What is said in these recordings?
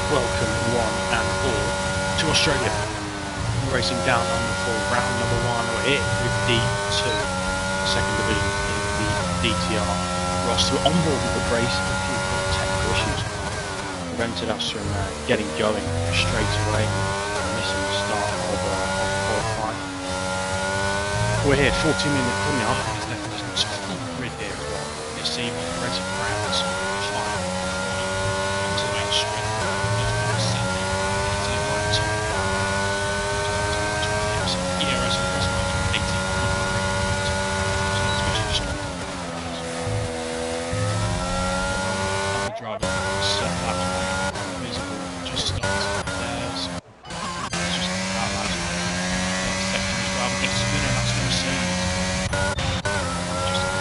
Welcome one and all to Australia. Racing down under for round number one. We're here with D2, second division in the DTR. Ross, we're on board with the race. A few technical issues prevented us from getting going straight away, missing the start of qualifying. We're here 14 minutes left. There's a full grid here as well. This evening, racing rounds 5 onto the main street. Driver set lap visible just starts there's just about that second as well. Gets a spinner, that's what we're seeing. Just a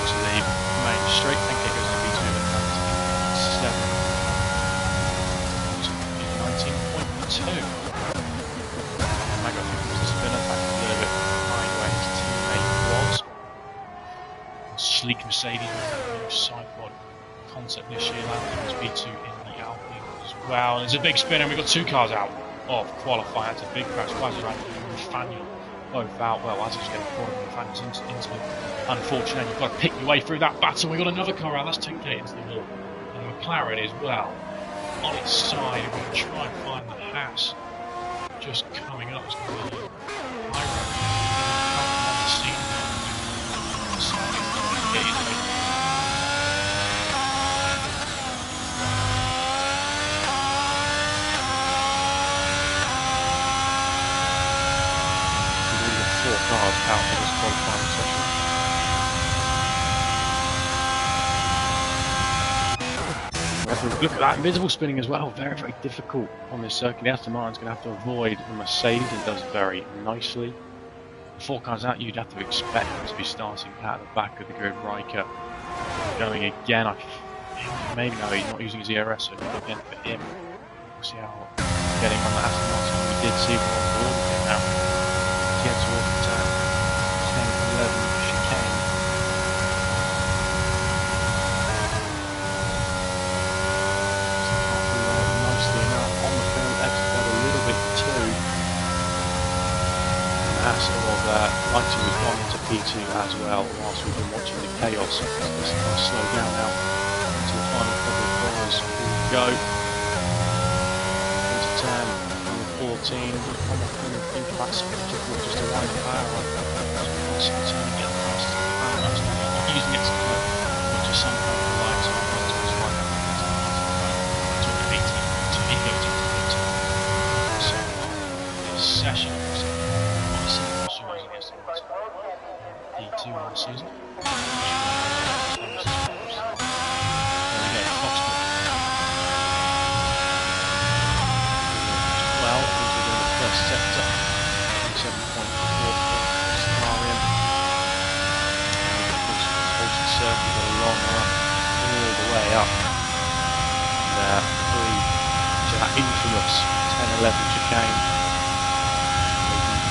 to the main straight, I think it goes to B2 at 7. 19.2. Might go through the spinner back a little bit behind where his teammate was. Sleek Mercedes with a new sidepod concept this year. That was B2 in the Alpine as well. And there's a big spinner, and we've got two cars out of qualifying. That's a big crash. Quasi and Nathaniel both out. Well, as he's getting forward, Nathaniel's into it. Unfortunately, you've got to pick your way through that battle. We've got another car out. That's 10k into the wall. And the McLaren as well. On its side, we're going to try and find the house just coming up. It's going to be high road on the scene. We've got 4 cars out for this qualifying session. Look at that invisible spinning as well, very, very difficult on this circuit. The Aston Martin's going to have to avoid the Mercedes, and does very nicely. 4 cars out, you'd have to expect them to be starting at the back of the grid. Riker going again. I think maybe no, he's not using his ERS, so again for him. We'll see how getting on the Aston Martin. We did see him on board with him now. To get towards the turn 10-11 chicane. Lighting we've gone into P2 as well whilst we've been watching the chaos. This is going to slow down now into the final couple of corners. Here we go. Into turn number 14. One more corner into that difficult just to wind the power up. So turn and get past the power. Not using it to go, but just some kind of lights on the to his right hand. To 18 to he goes into P2. So this session D2 on the season. There we go, Foxborough. Well, into the first sector. 27.4 Starian. And of course, Holton Circuit got a long run all the way up. And through to that infamous 10-11 chicane.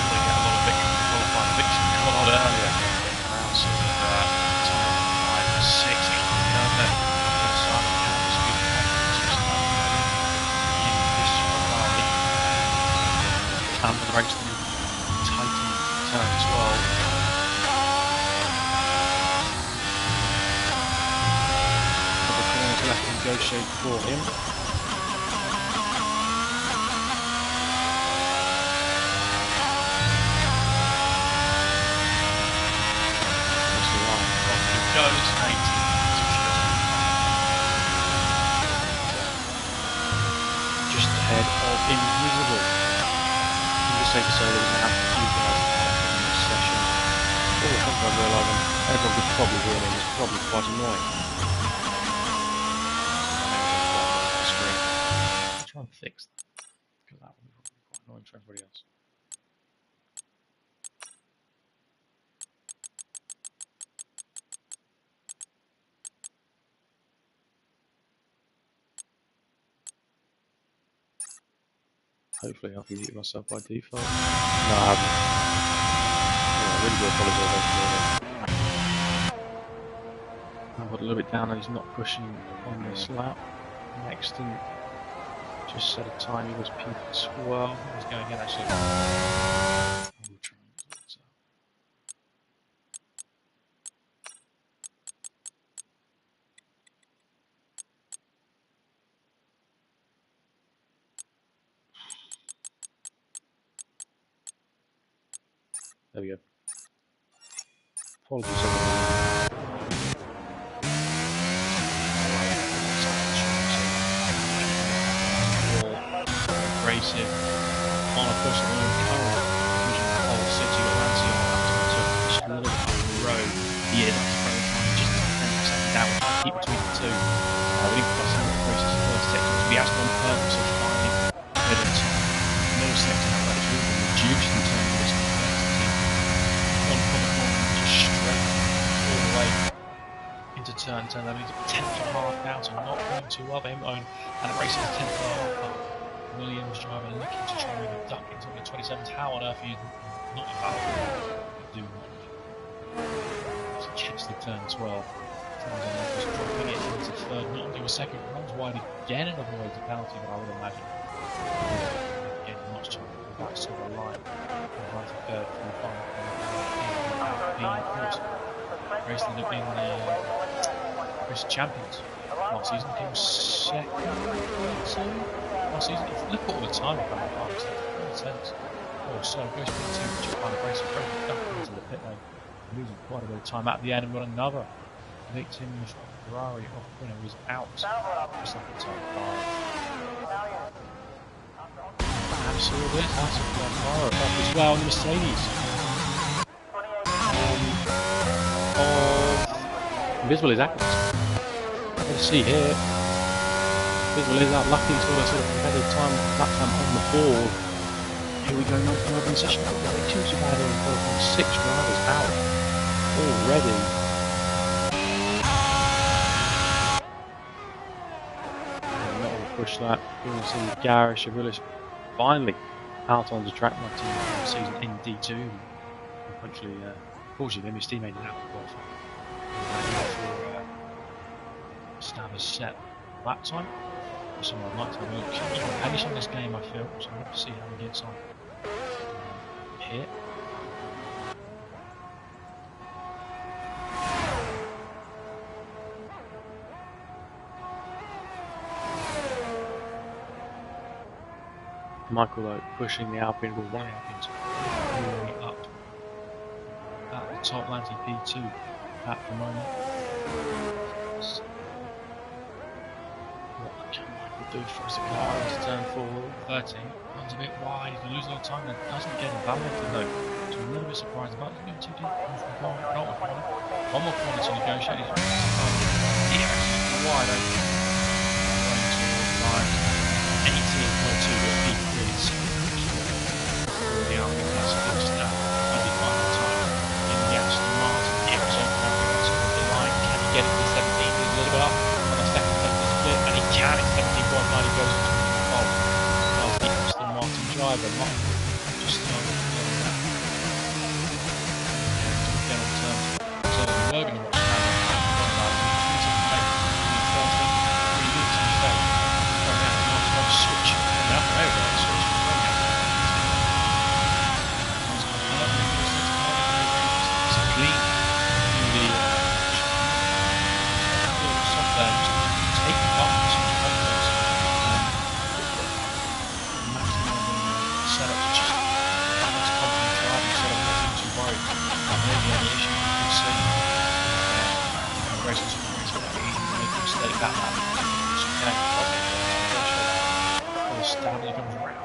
They get a lot of victory to qualify. The victory a lot earlier. Around sort of 5 or 6 down there. Simon Campbell's been in this Ferrari. And the race to tighten turn 12. Couple of corners left to negotiate for him. Goes 18 just ahead of Invisible. I'm just safe to say that we're going to have a few guys out in this session. Oh, I think I realise everyone could probably hear me. It's probably quite annoying. I'll try and fix that because that would be quite annoying for everybody else. Hopefully I've muted myself by default. No, I haven't. Yeah, I really do apologise. I've got a little bit down and he's not pushing on this lap. Next in, just set a time, he was P12. He's going in actually. We'll try and get it up. There we go. Apologies everyone. Racing on a push at the moment, current vision of the whole city, got Lancy on that just a little bit on the road. He is up front time, just 10% down, we'll keep between the two. We didn't cross some of the races in the first section, to be asked on purpose of finding a bit of time. No sector now, that is really reduced in terms of this complexity. One corner just straight all the way into turn 10, that means a tenth and a half now to not going too well for him, and the race is a tenth and a half up. Williams driver looking to try and duck into the 27s. How on earth are you not involved? Do gets the turn 12. Just dropping it into third, not into a second. Runs wide again and avoids a penalty, but I would imagine getting much time to go back to the line. And runs a third from the final corner. Racing in the race champions last season, came second. Last season, look at all the time I've had on it makes sense. Oh, so goes for the 2, just kind of race duck into the pit lane, losing quite a bit of time at the end, and got another victim of Ferrari off winner was out. Just like the top 5. Absolutely, that's a Ferrari off as well, the Mercedes. Invisible is active. Let's see here. Visual is out, lucky he's got a sort of competitive time, lap time on the board. Here we go, nice organisation. Not too bad here, 6 drivers out already. And not going to push that. You can see Garish Avilis finally out on the track, my team season in D2. Actually, fortunately, his teammate is out of qualifying. Standard set lap time. Someone I'd like to have a look. He's got pace in this game, I feel, so I'll have to see how he gets on here. Michael though pushing the Alpine with One Alpines moving up at the top, Lanty P2 at the moment. What can Michael do for his car into turn 4? 13, runs a bit wide, he's going to lose a lot of time and doesn't get invalid though. So I'm a little bit surprised about it. He's going too deep. One more corner to negotiate. He's wide open. Going towards line 18.2 will be really significant. The Alpine has fixed that at the final time in the Aston Martin. It was on the line. Can he get it to 17? He's a little bit up on the second split, and he can. It's 17.9. He goes into the pole. The Aston Martin driver, Michael, just started doing that. Again on terms. So we're going to watch that. Switch. Now, there we go. Switch. It's a clean. Software just take the buttons and buttons. Maximum setup to just balance confident driving so I'm not too worried about maybe any issue you can see. Racing experience without easy to make a mistake that much. Just connect Stanley comes round.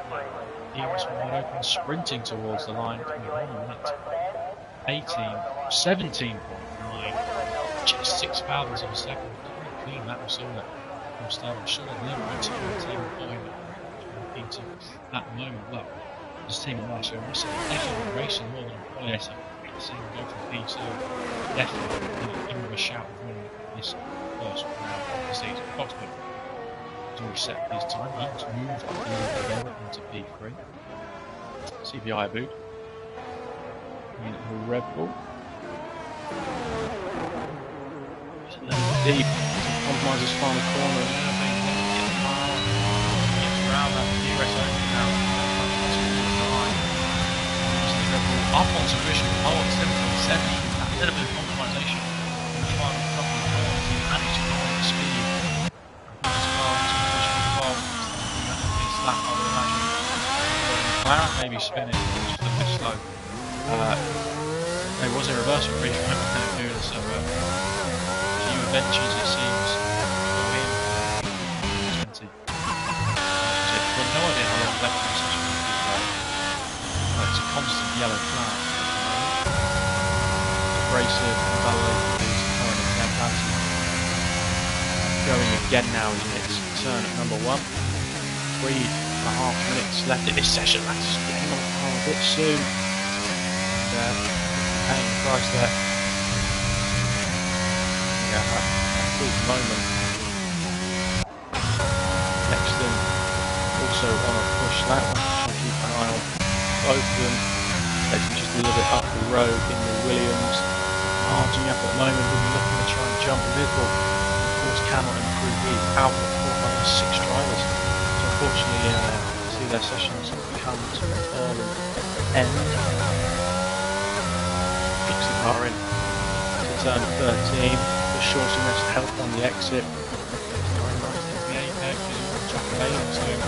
He was wide open, sprinting towards the line. 21 minutes. 17.9. Just 6 thousandths of a second. Very clean that we saw that from Stanley. Should have never been to the team into at the moment. Well, this team at last year, definitely racing more than polyester. Seeing him go from P2. Definitely in with a shout of winning this first round of the season. Foxwood. He's already set his time. He's moved up a little together into P3. CPI boot. In the Red Bull. Just a little bit deep. Compromises final corner. Gets around that DRS open now. Up on submission, low on 7.7, a little bit of compromisation in the final couple of corners. He managed to go on the speed. As well, submission as well. His lap, I would imagine. McLaren maybe spinning just a bit slow. It was a reversal brief doing it, so a few adventures it seems go in 20. We've got no idea how long left in the session will be. It's a constant yellow flag. Abrasive and validated his current attempt. Going again now as he hits turn at number 1. 3.5 minutes left in this session. That's just getting on the car a bit soon. Paying the price there. Yeah, a big moment. Next in, also on a push lap. I'll keep an eye on both of them. Taking just a little bit up the road in the Williams. Marging up at the moment, we'll be looking to try and jump a bit, but of course cannot improve. He's out of 4 6 drivers. So unfortunately, see their sessions come to an early end. Are in to turn 13. The shorty must help on the exit. The apex is track lane, so in the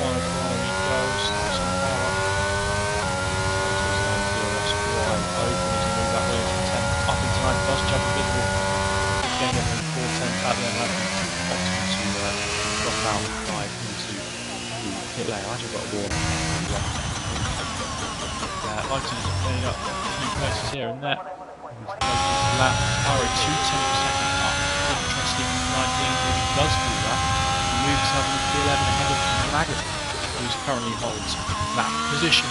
final corner he goes. Some power. DRS wide open as he moves that way from 10 up into 9. Does jump a bit more. Getting up in 4 10 at the end. Opting to drop out 5 into the pit lane. I just got a warning. Items are playing up a few places here and there. Lap Power 2 10% up. Interesting 19 when he does do that. He moves up into P11 ahead of Laggett, who currently holds that position.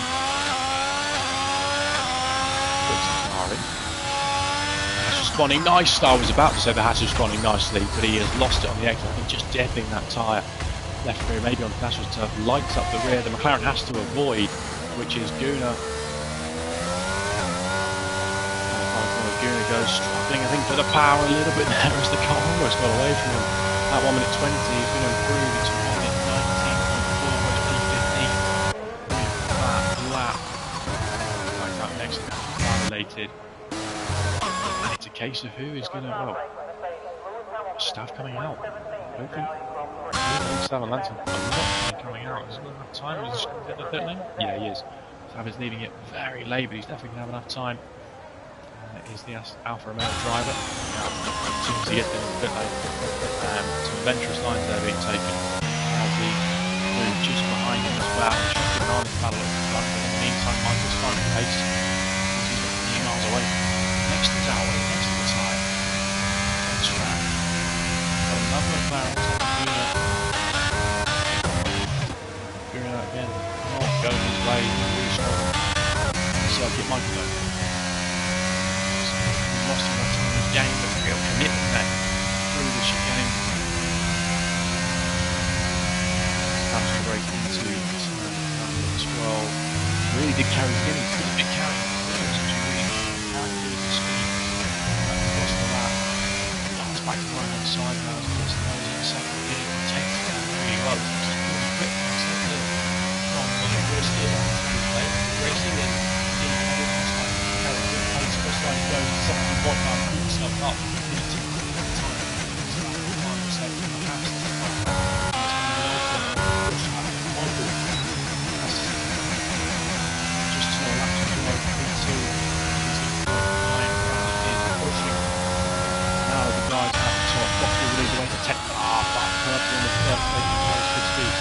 That's responding nice. I was about to say the hatch is responding nicely, but he has lost it on the exit. I think just deading that tyre. Left rear, maybe on National's turf, lights up the rear. The McLaren has to avoid, which is Guna. Goes struggling, I think, for the power a little bit there as the car almost got away from him. At 1 minute 20, he's going to improve into 1 minute 19.4 with P15 with that lap. Right up next to violated. And it's a case of who is going to, well, Stav coming out. I don't think Stav and Lanson are not coming out. Is there enough time? Is he just going to get the pit lane? Yeah, he is. Stav is leaving it very late, but he's definitely going to have enough time. Is the Alfa Romeo driver. As soon as he gets into the pit lane, some adventurous lines there being taken as he moves just behind him as well. Trying to get on the battle at the front, but in the meantime, Michael's finding pace. He's a few miles away. Next to Tower, next to the tyre. On track. Got another McLaren taking Guna again. Not going his way, really strong. So I'll get Michael though. Lost him that time in his game, but real commitment there through the chicane. Comes straight into number 12. Really did carry him. He's a big carry. Really carried the speed across the lap. It's back to right hand side now. He's in second. He takes it down really well. Just really quick. From the first year racing in trying to go to something what now put himself up just to a lap to go P2 pushing. Now the guys at the top got to release away to tech but purple in the first taking place good speed.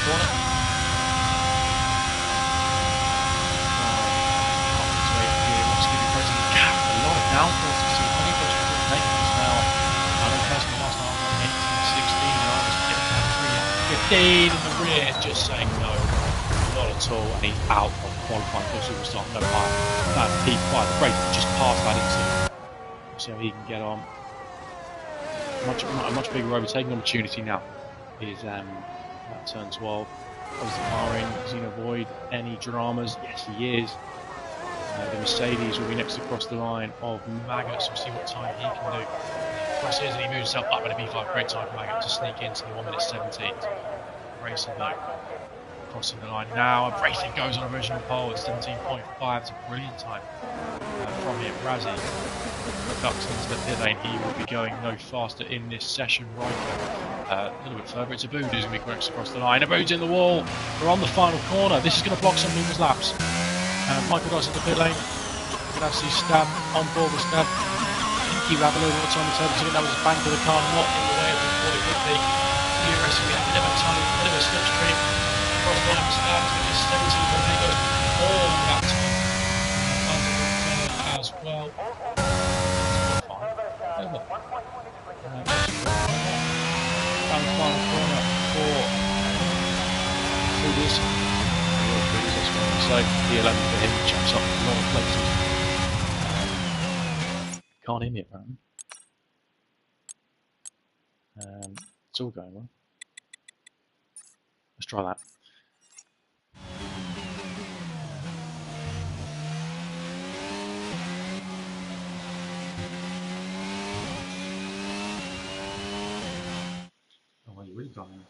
Corner. Downforce to see how much good maintenance now. I don't know the last half on 18, 16, and I was getting that 3 15 in the rear, just saying no, not at all. And he's out of qualifying for superstar, no higher. That P5, the break just past that into see how he can get on. A much bigger overtaking opportunity now is that turn 12. Close the car in. Does he avoid any dramas? Yes, he is. The Mercedes will be next across the line of Maggot, so we'll see what time he can do. Presses and he moves himself up in a B5. Great time for Maggot to sneak into the 1 minute 17. Racing though, crossing the line now. Abrasive goes on original pole at 17.5. It's a brilliant time from him. Razzie ducks into the pit lane. He will be going no faster in this session. Riker a little bit further. It's Aboud who's going to be connected across the line. Aboud's in the wall. We're on the final corner. This is going to block some people's laps. Michael Doss in the pit lane. We're going to have to see Stab on board with Stab. He will have a little more time to take. That was a bang for the car, not in the way of what it would be. DRS, we have a bit of a slipstream. Across the line, Stab to the 17, but he goes all that time. Under the third as well. Over. Down the final corner for Foodies. So the 11 for him jumps up a lot of places. Can't hear me apparently. It's all going well. Let's try that. Oh, well, you're really dying.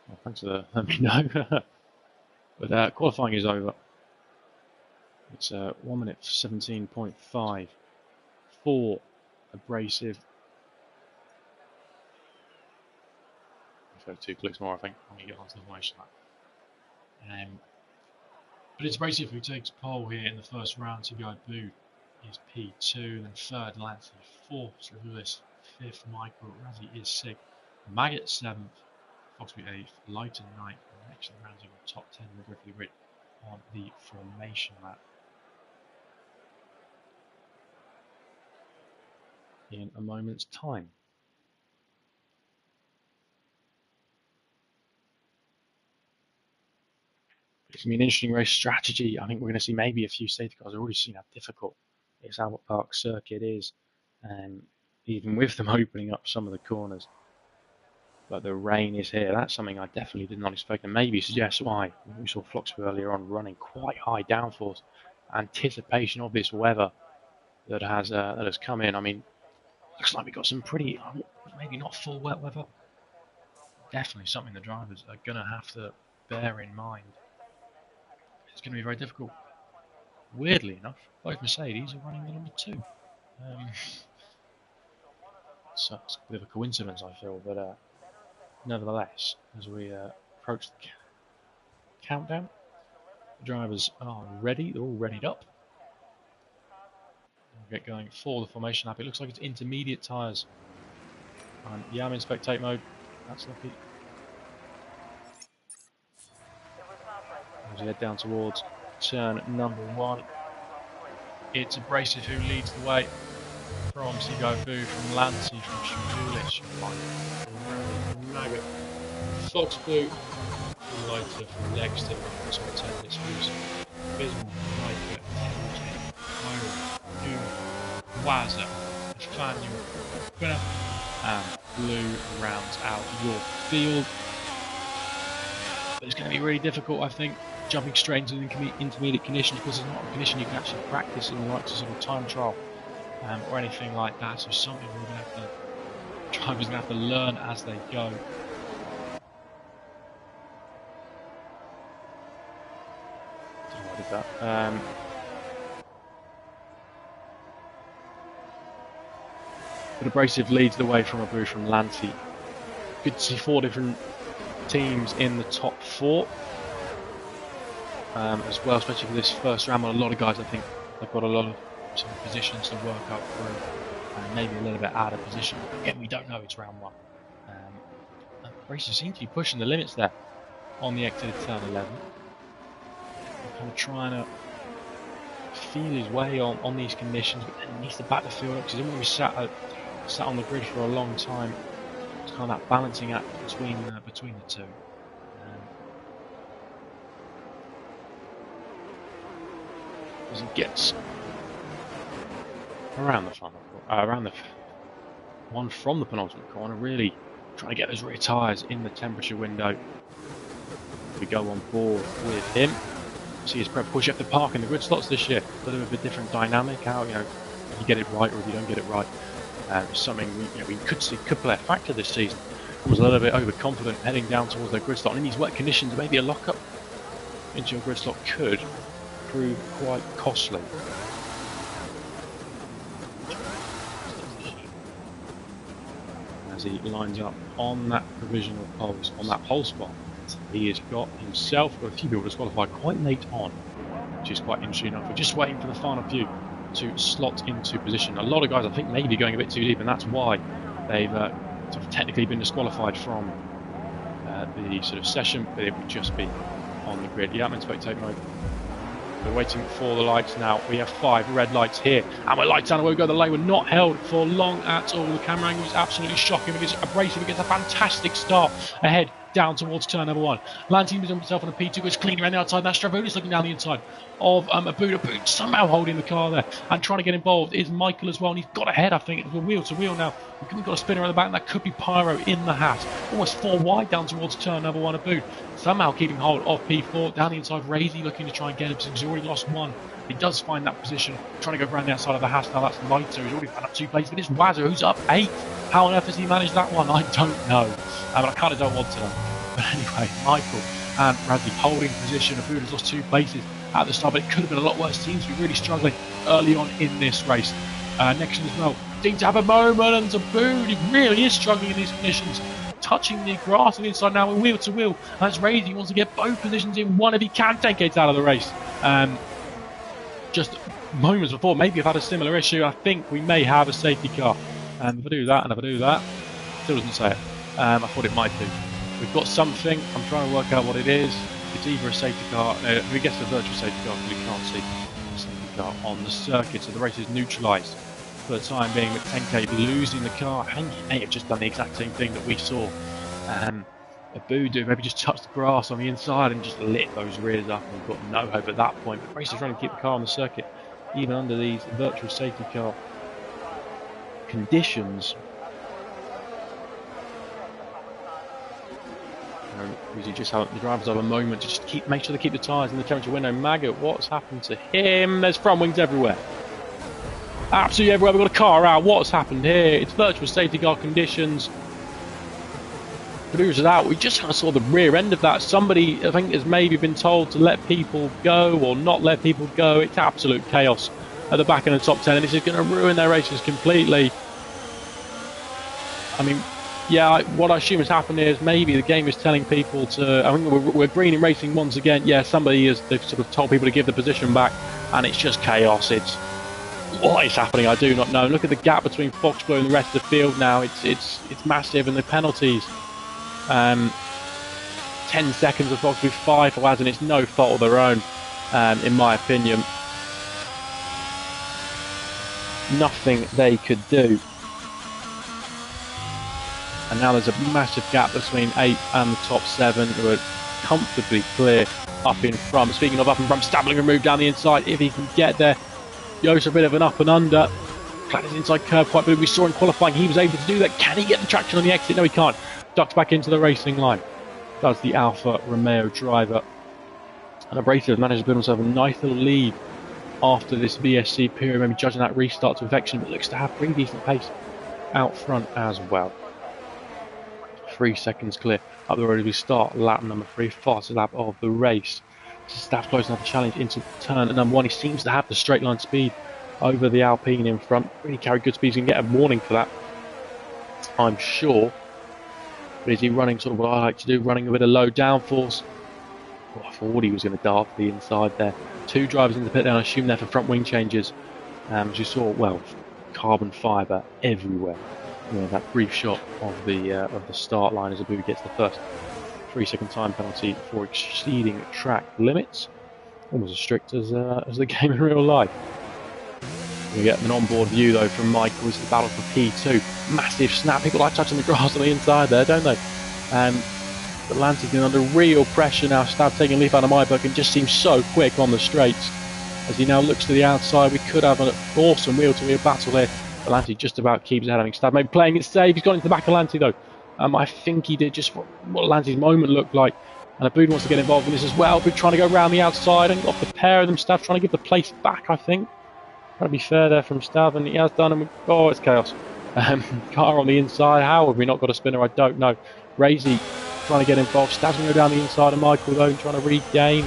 Well, thanks for letting me know. But qualifying is over. It's 1 minute 17.5 for Abrasive. Let's go 2 clicks more, I think, when we get onto the formation lap. But it's Abrasive who takes pole here in the first round. TBI Boo is P2, then third Lancey, fourth Lewis, fifth Michael, Razzie is sixth, Maggot 7th, Foxby 8th, Lighton 9th, and actually rounding on top 10 with Griffey Ridge on the formation lap. In a moment's time. It's going to be an interesting race strategy. I think we're going to see maybe a few safety cars. I've already seen how difficult this Albert Park circuit is, and even with them opening up some of the corners. But the rain is here. That's something I definitely did not expect, and maybe suggests why we saw Floxby earlier on running quite high downforce. Anticipation of this weather that has come in. I mean, looks like we've got some pretty, maybe not full wet weather. Definitely something the drivers are going to have to bear in mind. It's going to be very difficult. Weirdly enough, both Mercedes are running the number 2. So it's a bit of a coincidence, I feel, but nevertheless, as we approach the countdown, the drivers are ready. They're all readied up. We'll get going for the formation lap. It looks like it's intermediate tyres. Yeah, I'm in spectate mode. That's lucky. As we head down towards turn number 1, it's Abrasive who leads the way from Seaguy Boo, from Lancey, from Shamulish, from Maggot, Fox Blue, from Lighter, from Dexter, from Oscar Tennis, who's Bismal, Riker, MJ, Myron, Doom, Wazza, Nathaniel, Quinner, and Blue rounds out your field. But it's going to be really difficult, I think, jumping straight into the intermediate conditions, because it's not a condition you can actually practice in the likes of sort of time trial or anything like that. So something we're going to have to, drivers are going to have to learn as they go. I don't know why I did that. But Abrasive leads the way from Abu from Lancey. Good to see 4 different teams in the top 4 as well, especially for this first round. A lot of guys, I think, they've got a lot of some positions to work up through, and maybe a little bit out of position. Again, we don't know, it's round 1. Abrasive seem to be pushing the limits there on the exit of turn 11. Kind of trying to feel his way on these conditions, but then he needs to back the field up because he didn't really sat on the grid for a long time. It's kind of that balancing act between the two. as he gets around the front, around the one from the penultimate corner, really trying to get those rear tyres in the temperature window. We go on board with him. See his prep push up the park in the grid slots this year. A little bit of a different dynamic. How, you know, if you get it right or if you don't get it right. Something we could see could play a factor this season. Was a little bit overconfident heading down towards their grid slot, and in these wet conditions, maybe a lock-up into your grid slot could prove quite costly. As he lines up on that provisional pole, on that pole spot, he has got himself a few people disqualified quite late on, which is quite interesting enough. We're just waiting for the final few to slot into position. A lot of guys, I think, maybe going a bit too deep, and that's why they've sort of technically been disqualified from the sort of session, but it would just be on the grid. Yeah, I'm in spectate mode. We're waiting for the lights now. We have 5 red lights here, and we're lights down, and we go the lane. We're not held for long at all. The camera angle is absolutely shocking. It is abrasive. It gets a fantastic start ahead down towards turn number 1. Lanty was himself on a P2, goes clean around the outside. Now Stravonis looking down the inside of Abu somehow holding the car there and trying to get involved is Michael as well, and he's got ahead, I think. We're wheel to wheel now. We've got a spinner at the back, and that could be Pyro in the hat. Almost 4 wide down towards turn number 1. Abu somehow keeping hold of P4 down the inside. Razy looking to try and get him because he's already lost 1. He does find that position, trying to go around the outside of the hat. Now that's Lighter, who's already found up 2 places, but it's Wazza who's up 8. How on earth has he managed that one? I don't know. I kind of don't want to know. But anyway, Michael and Bradley holding position. Abu has lost 2 places at the start, but it could have been a lot worse. Seems to be really struggling early on in this race. Next as well, seems to have a moment, and Abu, he really is struggling in these conditions. Touching the grass on the inside now, wheel to wheel. That's Razy. He wants to get both positions in one if he can take it out of the race. Just moments before, maybe I've had a similar issue. I think we may have a safety car. If I do that and if I do that, still doesn't say it. I thought it might do. We've got something. I'm trying to work out what it is. It's either a safety car. We guess a virtual safety car because we can't see the safety car on the circuit. So the race is neutralised for the time being. With 10K losing the car. I think he may have just done the exact same thing that we saw. Abu do maybe just touched the grass on the inside and just lit those rears up, and we've got no hope at that point. But the race is trying to keep the car on the circuit, even under these virtual safety car conditions. Usually just have the drivers have a moment to just make sure they keep the tyres in the temperature window. Maggot, what's happened to him? There's front wings everywhere. Absolutely everywhere. We've got a car out. What's happened here? It's virtual safety car conditions. Producers out. We just kind of saw the rear end of that. Somebody, I think, has maybe been told to let people go or not let people go. It's absolute chaos at the back in the top 10, and this is going to ruin their races completely. I mean, yeah, what I assume has happened is maybe the game is telling people to. I think we're green in racing once again. Yeah, they've sort of told people to give the position back, and it's just chaos. It's what is happening, I do not know. Look at the gap between Foxglove and the rest of the field now. It's massive, and the penalties. 10 seconds of Foxglove, 5 for Waz, and it's no fault of their own, in my opinion. Nothing they could do. And now there's a massive gap between 8 and the top 7, who are comfortably clear up in front. Speaking of up in front, Stabling removed down the inside if he can get there. Yo's a bit of an up and under. Flat his inside curve quite good. We saw in qualifying he was able to do that. Can he get the traction on the exit? No, he can't. Ducks back into the racing line. Does the Alfa Romeo driver. And Abrasive managed to build himself a nice little lead after this VSC period. Maybe judging that restart to perfection, but looks to have pretty decent pace out front as well. 3 seconds clear up the road as we start lap number 3, fastest lap of the race. Staff close enough to challenge into turn number 1. He seems to have the straight line speed over the Alpine in front. Really carry good speed. He's going to get a warning for that, I'm sure. But is he running sort of what I like to do, running a bit of low downforce? Oh, I thought he was going to dart to the inside there. 2 drivers in the pit lane, I assume they're for front wing changes. As you saw, well, carbon fibre everywhere. You know, that brief shot of the start line as Abu gets the first 3-second time penalty for exceeding track limits. Almost as strict as the game in real life. We get an onboard view though from Michael as the battle for P2. Massive snap. People like touching the grass on the inside there, don't they? But Lance's been under real pressure now. Stab taking a leaf out of my book and just seems so quick on the straights. as he now looks to the outside. We could have an awesome wheel-to-wheel battle here. But Lanty just about keeps ahead. I think Stab maybe playing it safe. He's got into the back of Lanty though. I think he did just what Lanty's moment looked like. And Abood wants to get involved in this as well. Abood trying to go around the outside and got the pair of them. Stab trying to give the place back, I think. Trying to be fair there from Stab, and he has done. And oh, it's chaos. Car on the inside. How have we not got a spinner? I don't know. Razy trying to get involved. Stab's going to go down the inside of Michael though, and trying to regain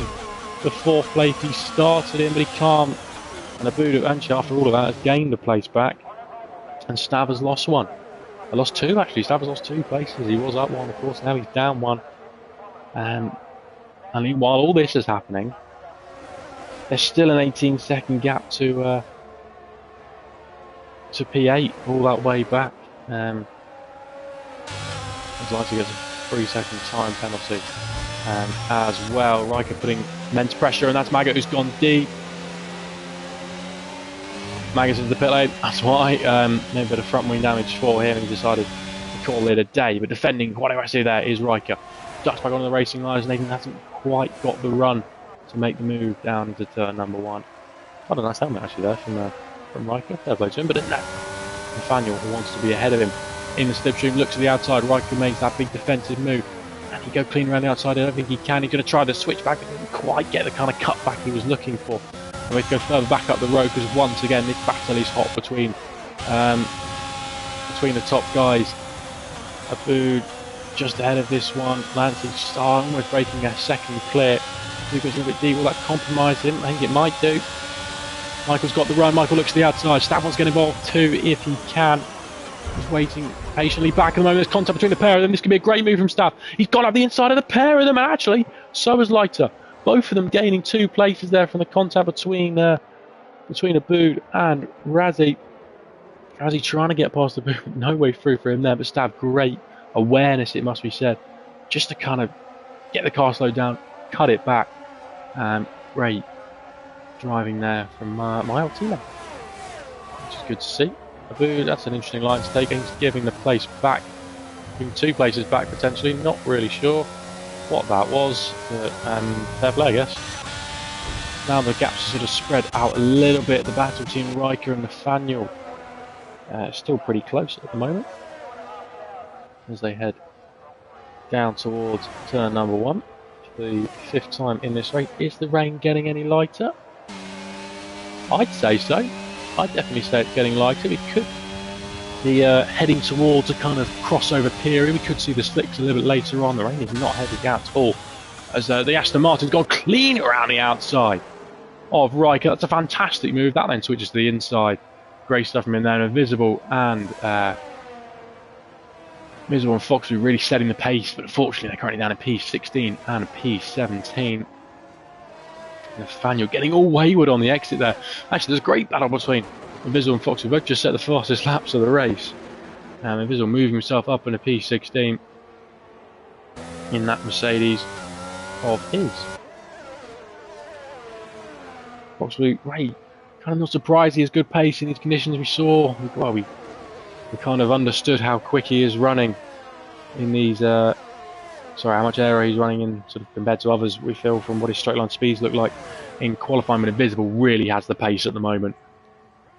the fourth place he started in, but he can't. And Abood, actually, after all of that, has gained the place back. And Stab has lost one. I lost two actually. Stab has lost 2 places. He was up one, of course. Now he's down one. And while all this is happening, there's still an 18-second gap to P8 all that way back. As long as he gets a 3-second time penalty as well. Riker putting immense pressure, and that's Maggot who's gone deep. Maggot's into the pit lane. That's why maybe a bit of front wing damage for him, and he decided to call it a day. But defending quite aggressively there is Riker. Ducks back onto the racing lines, and Nathan hasn't quite got the run to make the move down into turn number 1. Quite a nice helmet actually there from Riker. Fair play to him, but no. Nathaniel wants to be ahead of him in the slipstream. Looks to the outside. Riker makes that big defensive move. And he go clean around the outside. I don't think he can. He's going to try to switch back, but didn't quite get the kind of cut back he was looking for. And we have to go further back up the road because once again this battle is hot between the top guys. Abood just ahead of this one. Lancy almost breaking a second clear. Lucas a little bit deep. Will that compromise him? I think it might do. Michael's got the run. Michael looks to the outside. Stav wants to get involved too if he can. He's waiting patiently back at the moment. There's contact between the pair of them. This could be a great move from Stav. He's got up the inside of the pair of them, and actually, so has Leiter. Both of them gaining 2 places there from the contact between Abood and Razzie. Razzie trying to get past Abood. No way through for him there, but Stav, great awareness, it must be said, just to kind of get the car slowed down, cut it back. Great driving there from my old teammate, which is good to see. Abood, that's an interesting line to take. He's giving the place back, giving 2 places back potentially. Not really sure what that was, but fair play, I guess. Now the gaps are sort of spread out a little bit. The battle between Riker and Nathaniel still pretty close at the moment as they head down towards turn number 1 for the 5th time in this race. Is the rain getting any lighter? I'd say so. I'd definitely say it's getting lighter. We could be heading towards a kind of crossover period. We could see the slicks a little bit later on. The rain is not heavy at all, as the Aston Martin's gone clean around the outside of Riker. That's a fantastic move. That then switches to the inside. Great stuff from him there. Invisible and Fox are really setting the pace, but unfortunately they're currently down in P16 and P17. Nathaniel getting all wayward on the exit there. Actually, there's a great battle between Invisible and Fox, who both just set the fastest laps of the race. Invisible moving himself up in a P16 in that Mercedes of his. Fox, great. Kind of not surprised he has good pace in these conditions. We saw, well, we kind of understood how quick he is running in these, how much aero he's running in sort of compared to others. We feel from what his straight line speeds look like in qualifying, but Invisible really has the pace at the moment.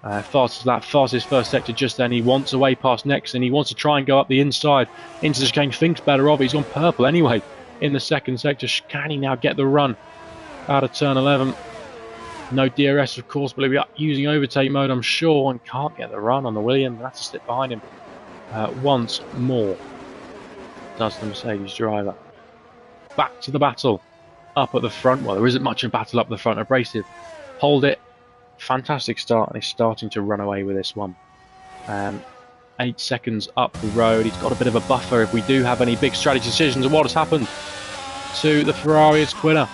Fastest first sector just then. He wants away past next, and he wants to try and go up the inside into the chicane. Thinks better of it. He's on purple anyway in the second sector. Can he now get the run out of turn 11? No DRS, of course, but he'll be using overtake mode, I'm sure, and can't get the run on the Williams. That's to slip behind him once more. Does the Mercedes driver. Back to the battle up at the front. Well, there isn't much of a battle up the front. Abrasive hold it. Fantastic start, and he's starting to run away with this one. 8 seconds up the road. He's got a bit of a buffer if we do have any big strategy decisions. And what has happened to the Ferrari is Quinner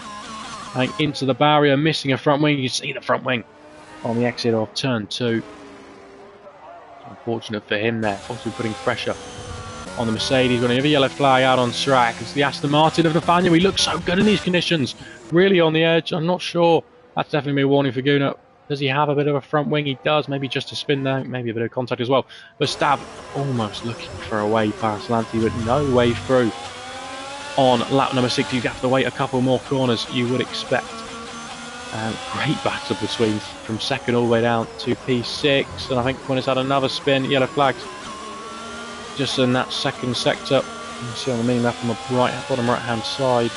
into the barrier, missing a front wing. You see the front wing on the exit of turn 2. Unfortunate for him there. Obviously putting pressure on the Mercedes. Going to have a yellow flag out on track. It's the Aston Martin of Nathaniel. He looks so good in these conditions. Really on the edge. I'm not sure. That's definitely a warning for Guna. Does he have a bit of a front wing? He does. Maybe just a spin there. Maybe a bit of contact as well. But Stab almost looking for a way past Lanty, but no way through. On lap number 6, you have to wait a couple more corners, you would expect. Great battle between from second all the way down to P6, and I think Quinn has had another spin. Yellow flags just in that second sector. You can see on the mini map on the bottom right hand side.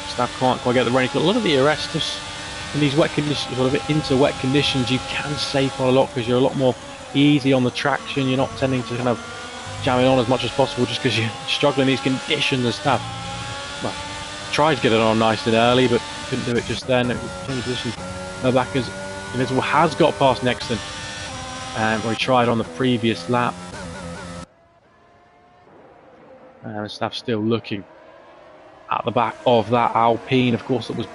Staff can't quite get the rain. A lot of the arrests in these wet conditions, sort of into wet conditions, you can save quite a lot because you're a lot more easy on the traction. You're not tending to kind of jamming on as much as possible just because you're struggling in these conditions and stuff. Well, tried to get it on nice and early, but couldn't do it just then. It changed position. Backers Invisible has got past Nexton, where he tried on the previous lap. And Staff still looking at the back of that Alpine. Of course, it was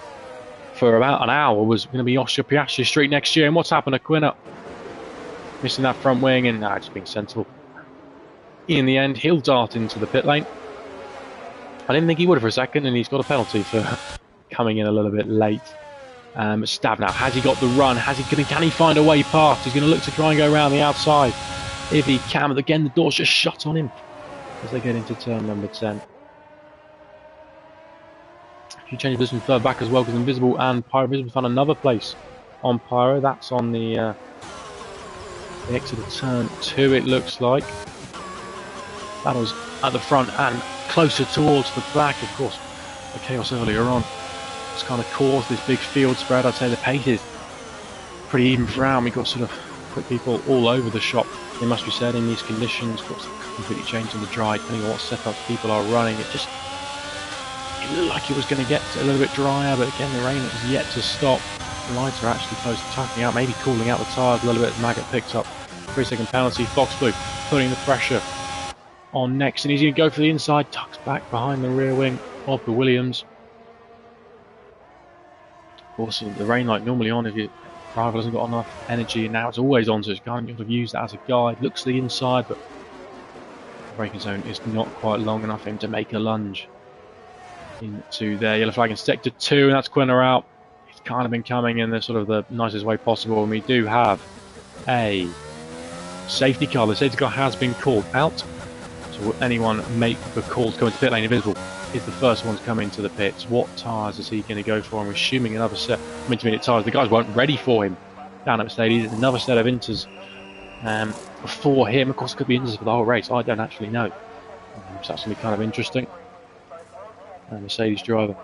for about an hour was going to be Oscar Piastri Street next year. And what's happened to Quinner? Missing that front wing and just being sensible. In the end, he'll dart into the pit lane. I didn't think he would for a second, and he's got a penalty for coming in a little bit late. Stav now, has he got the run? Can he find a way past? He's going to look to try and go around the outside. If he can, but again, the door's just shut on him as they get into turn number 10. If you change position further back as well, because Invisible and Pyro Invisible found another place on Pyro. That's on the exit of turn 2, it looks like. That was at the front and closer towards the back, of course. The chaos earlier on has kind of caused this big field spread. I'd say the pace is pretty even throughout. We've got sort of quick people all over the shop. It must be said, in these conditions, of course, completely changed on the dry, depending on what setups people are running. It looked like it was going to get a little bit drier, but again, the rain is yet to stop. The lights are actually close to tightening out, maybe cooling out the tyres a little bit. Maggot picked up 3-second penalty. Fox Blue putting the pressure on next, and he's going to go for the inside, tucks back behind the rear wing of the Williams. Of course, the rain light normally on if your driver hasn't got enough energy, and now it's always on, so you can't sort of use that as a guide. Looks to the inside, but the braking zone is not quite long enough for him to make a lunge into there. Yellow flag in sector 2, and that's Quinner out. It's kind of been coming in the sort of the nicest way possible, and we do have a safety car. The safety car has been called out. So will anyone make the call to go into pit lane? Invisible is the first one to come into the pits. What tyres is he going to go for? I'm assuming another set of intermediate tyres. The guys weren't ready for him down at Mercedes. Another set of inters for him. Of course, it could be inters for the whole race. I don't actually know. So that's going to be kind of interesting. Mercedes driver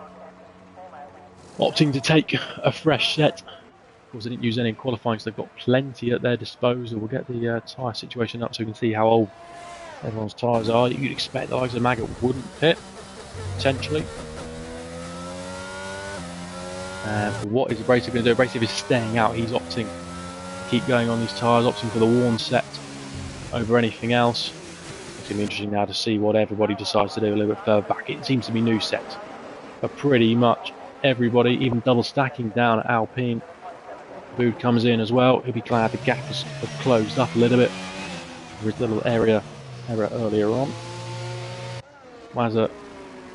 opting to take a fresh set. Of course, they didn't use any in qualifying, so they've got plenty at their disposal. We'll get the tyre situation up so we can see how old everyone's tyres are. You'd expect the likes of Maggot wouldn't pit, potentially. But what is Abrasive going to do? Abrasive is staying out. He's opting to keep going on these tyres, opting for the worn set over anything else. It's going to be interesting now to see what everybody decides to do a little bit further back. It seems to be new sets for pretty much everybody, even double stacking down at Alpine. Bood comes in as well. He'll be glad the gap has closed up a little bit. There is a little error earlier on. Wazza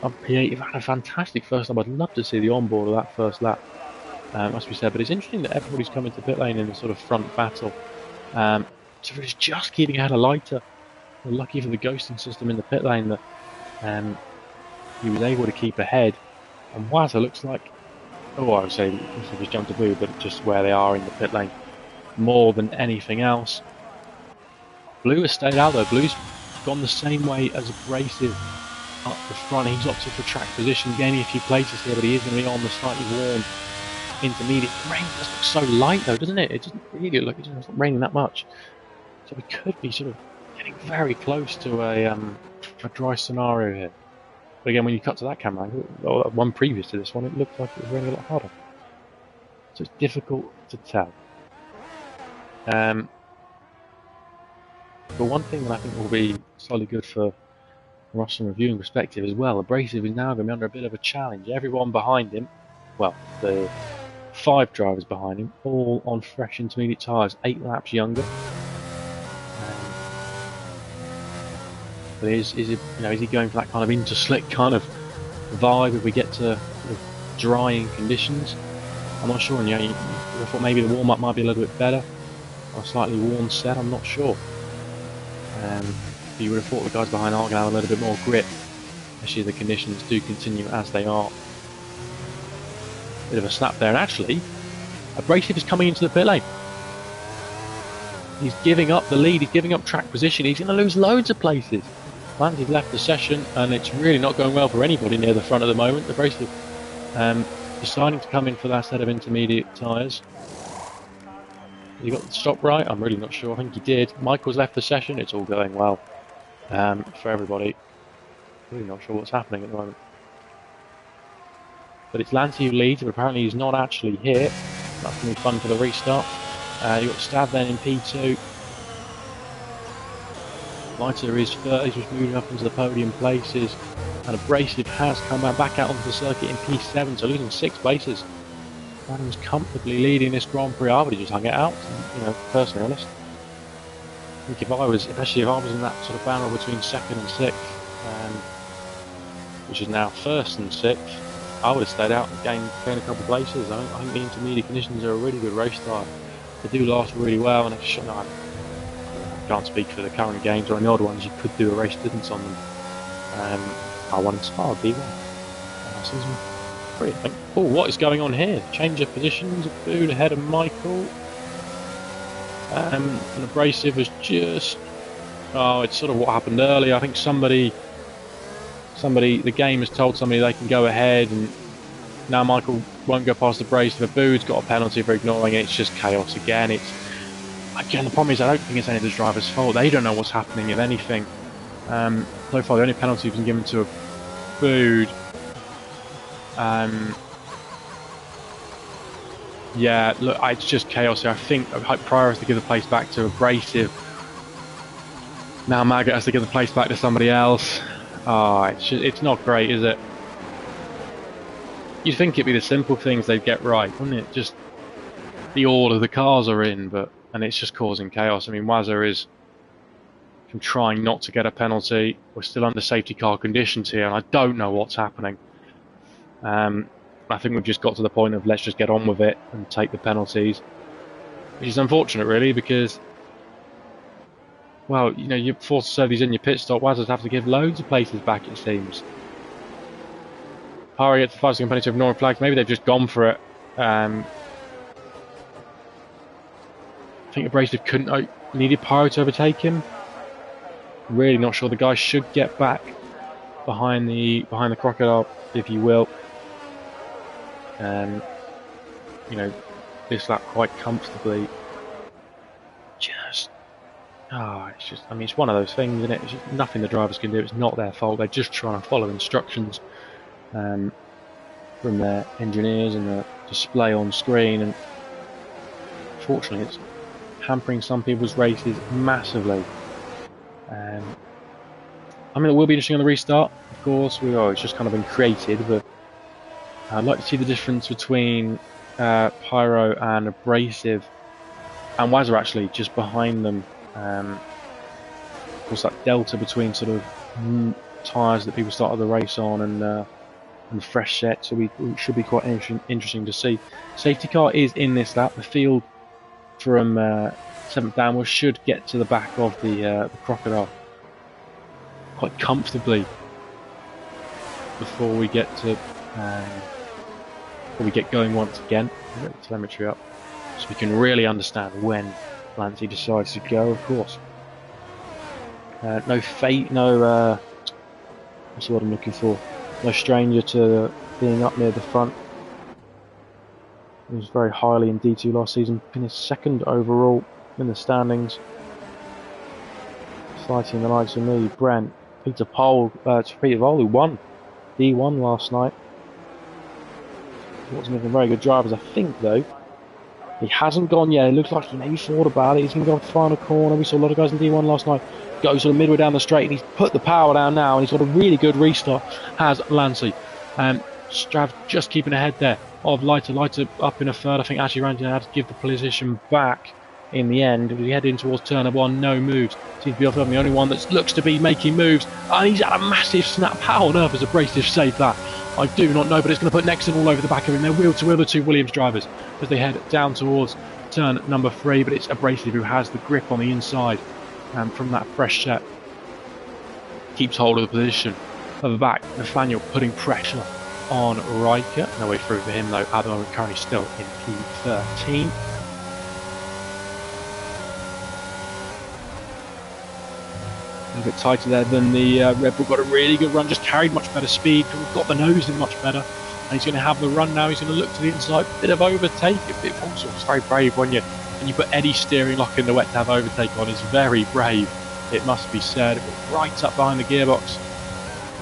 up P8, you've had a fantastic first lap. I'd love to see the onboard of that first lap, must be said. But it's interesting that everybody's coming to pit lane in the sort of front battle. So it's just keeping ahead of Leiter. We're lucky for the ghosting system in the pit lane that he was able to keep ahead. And Wazza looks like, I would say he just jumped to Blue, but just where they are in the pit lane more than anything else. Blue has stayed out though. Blue's gone the same way as Abrasive up the front. He's opted for track position, gaining a few places here, but he is going to be on the slightly warm intermediate. The rain does look so light though, doesn't it? It doesn't really look like it's not raining that much. So we could be sort of getting very close to a dry scenario here. But again, when you cut to that camera angle, or one previous to this one, it looked like it was raining a lot harder. So it's difficult to tell. But one thing that I think will be slightly good for us from a viewing perspective as well, Abrasive is now going to be under a bit of a challenge. Everyone behind him, well, the 5 drivers behind him, all on fresh intermediate tyres, 8 laps younger. But is he going for that kind of inter-slick kind of vibe if we get to sort of drying conditions? I'm not sure. And I thought maybe the warm-up might be a little bit better on a slightly worn set. I'm not sure. You would have thought the guys behind are going to have a little bit more grip, especially if the conditions do continue as they are. Bit of a snap there, and actually, Abrasive is coming into the pit lane. He's giving up the lead, he's giving up track position, he's going to lose loads of places. Lancey's left the session, and it's really not going well for anybody near the front at the moment. Abrasive deciding to come in for that set of intermediate tyres. He got the stop right? I'm really not sure. I think he did. Michael's left the session. It's all going well for everybody. Really not sure what's happening at the moment. But it's Lancey who leads, but apparently he's not actually here. That's going to be fun for the restart. You've got Stav then in P2. Leiter is third. He's just moving up into the podium places. And Abrasive has come back out onto the circuit in P7, so losing 6 places. Adam's comfortably leading this Grand Prix. I would have just hung it out, you know, personally honest. I think if I was, especially if I was in that sort of battle between 2nd and 6th, which is now 1st and 6th, I would have stayed out and gained a couple of places. I think the intermediate conditions are a really good race style. They do last really well, and it's, I can't speak for the current games or any odd ones. You could do a race distance on them. I won in Spa B1 season 3, I think. Oh, what is going on here? Change of positions. Boone ahead of Michael. And Abrasive was just... Oh, it's sort of what happened earlier. I think somebody, the game has told somebody they can go ahead, and now Michael won't go past Abrasive. Boo's got a penalty for ignoring it. It's just chaos again. Again, the problem is I don't think it's any of the driver's fault. They don't know what's happening, if anything. So far, the only penalty has been given to a Bood. Yeah, look, it's just chaos here. I think Pryor has to give the place back to Abrasive. Now Maggot has to give the place back to somebody else. It's not great, is it? You'd think it'd be the simple things they'd get right, wouldn't it? Just the order the cars are in, and it's just causing chaos. I mean, Wazza is from trying not to get a penalty. We're still under safety car conditions here, and I don't know what's happening. I think we've just got to the point of let's just get on with it and take the penalties, which is unfortunate, really, because, well, you know, you're forced to serve these in your pit stop. Wazza's have to give loads of places back, it seems. Hari gets the 5-second penalty of ignoring flags. Maybe they've just gone for it. I think Abrasive needed Pyro to overtake him. Really not sure. The guy should get back behind the crocodile, if you will. You know, this lap quite comfortably. It's just, I mean, it's one of those things, isn't it? It's just nothing the drivers can do. It's not their fault. They're just trying to follow instructions from their engineers and the display on screen, and fortunately it's hampering some people's races massively. I mean, it will be interesting on the restart, of course. It's just kind of been created, but I'd like to see the difference between Pyro and Abrasive, and Wazza actually just behind them. Of course, that delta between sort of tyres that people started the race on and fresh set, so we should be quite interesting to see. Safety car is in this lap. The field from 7th downwards should get to the back of the crocodile quite comfortably before we get going once again. Get the telemetry up so we can really understand when Lancey decides to go, of course. No fate, no what's the word I'm looking for? No stranger to being up near the front. He was very highly in D2 last season, finished 2nd overall in the standings. Fighting the likes of me, Brent, Peter Vole, who won D1 last night. He wasn't even very good drivers, I think, though. He hasn't gone yet. It looks like he maybe thought about it. He's going to go to the final corner. We saw a lot of guys in D1 last night go sort of midway down the straight, and he's put the power down now, and he's got a really good restart, has Lancey. Strav just keeping ahead there of Leiter up in a third. I think actually Randy had to give the position back in the end. He headed in towards turn 1, no moves. Seems to be the only one that looks to be making moves, and he's had a massive snap. How on earth has Abrasive saved that? I do not know, but it's going to put Nexon all over the back of him. They're wheel to wheel, the two Williams drivers, as they head down towards turn number 3, but it's Abrasive who has the grip on the inside from that fresh set. Keeps hold of the position of the back. Nathaniel putting pressure on Riker. No way through for him though. At the moment, currently still in P13. A little bit tighter there than the Red Bull. Got a really good run, just carried much better speed, got the nose in much better, and he's going to have the run now. He's going to look to the inside, bit of overtake, a bit also. It's very brave when you put any steering lock in the wet to have overtake on. Is very brave, it must be said. Right up behind the gearbox.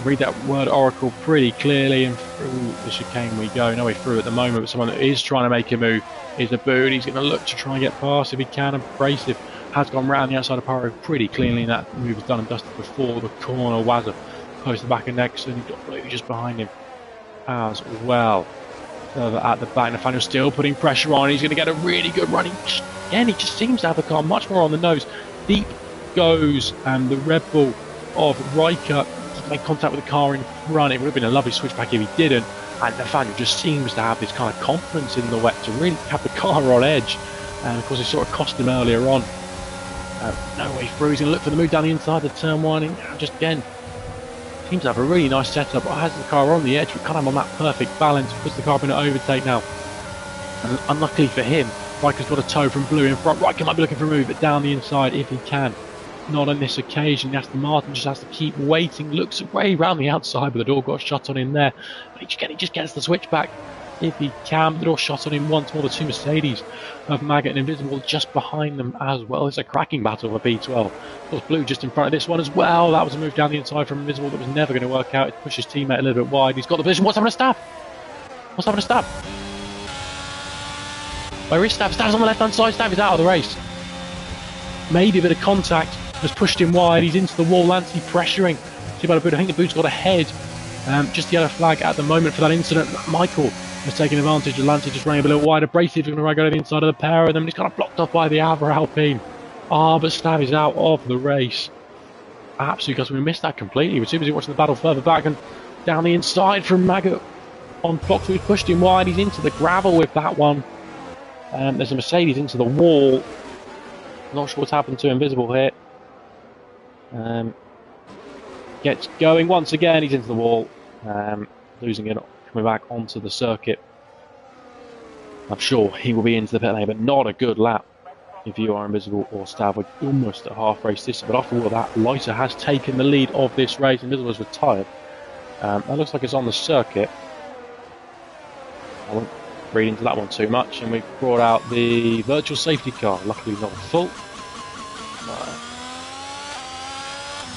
Read that word Oracle pretty clearly, and through the chicane we go. No way through at the moment, but someone that is trying to make a move is a boot. He's going to look to try and get past if he can. Abrasive has gone round the outside of Pyro pretty cleanly. That move was done and dusted before the corner. Wazza close to the back of Nexon. He's got Blue just behind him as well. Further at the back, Nathaniel still putting pressure on. He's going to get a really good run. Again, he just seems to have the car much more on the nose. Deep goes the Red Bull of Riker. Make contact with the car in front. It would have been a lovely switchback if he didn't. And Nathaniel just seems to have this kind of confidence in the wet to really have the car on edge. And of course, it sort of cost him earlier on. No way through. He's going to look for the move down the inside of turn one. And just again, seems to have a really nice setup. Has the car on the edge, but kind of on that perfect balance. Puts the car up in an overtake now. And unluckily for him, Riker's got a tow from Blue in front. Riker might be looking for a move, but down the inside if he can. Not on this occasion. Aston Martin just has to keep waiting. Looks way round the outside, but the door got shut on him there. But he just gets the switchback if he can. The door shot on him once more. The two Mercedes of Maggot and Invisible just behind them as well. It's a cracking battle for P12. Of course, Blue just in front of this one as well. That was a move down the inside from Invisible that was never going to work out. It pushed his teammate a little bit wide. He's got the position. What's happening to Stab? What's happening to Stab? Where is Stab? Stab's on the left-hand side. Stab is out of the race. Maybe a bit of contact has pushed him wide. He's into the wall. Lancy pressuring. See about a boot. I think the boot's got ahead. Just yellow flag at the moment for that incident. Michael has taken advantage of Lancy just running a little wider. Abrasive is going to go to the inside of the pair of them. He's kind of blocked off by the other Alpine. But Stab is out of the race. Absolutely, because we missed that completely. We're too busy watching the battle further back and down the inside from Maggot on Fox, who's pushed him wide. He's into the gravel with that one. There's a Mercedes into the wall. Not sure what's happened to Invisible here. Gets going once again. He's into the wall, losing it, coming back onto the circuit. I'm sure he will be into the pit lane, but not a good lap if you are Invisible or Stab. We're almost at half race distance, but after all of that, Lighter has taken the lead of this race. Invisible has retired. That looks like it's on the circuit. I won't read into that one too much, and we've brought out the virtual safety car. Luckily not full.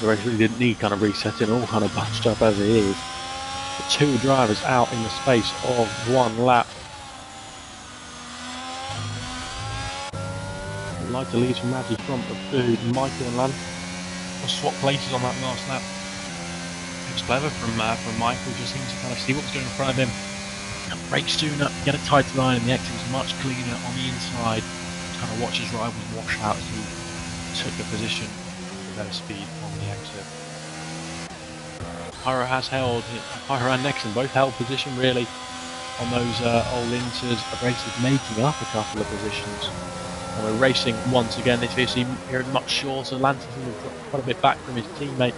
The race really didn't need kind of resetting, all kind of bunched up as it is. The two drivers out in the space of one lap. Lighter leads from Maggie from the food. Michael and Lan will swap places on that last lap. It was clever from Michael, just seemed to kind of see what was going in front of him. And brake soon up, get a tighter line, and the exit was much cleaner on the inside. Kind of watch his rivals wash out as he took the position with better speed on the exit. Pyro has held, Pyro and Nexon both held position really on those old inters. Abrasive making up a couple of positions. And we're racing once again. This is here much shorter. Lantis has dropped quite a bit back from his teammate.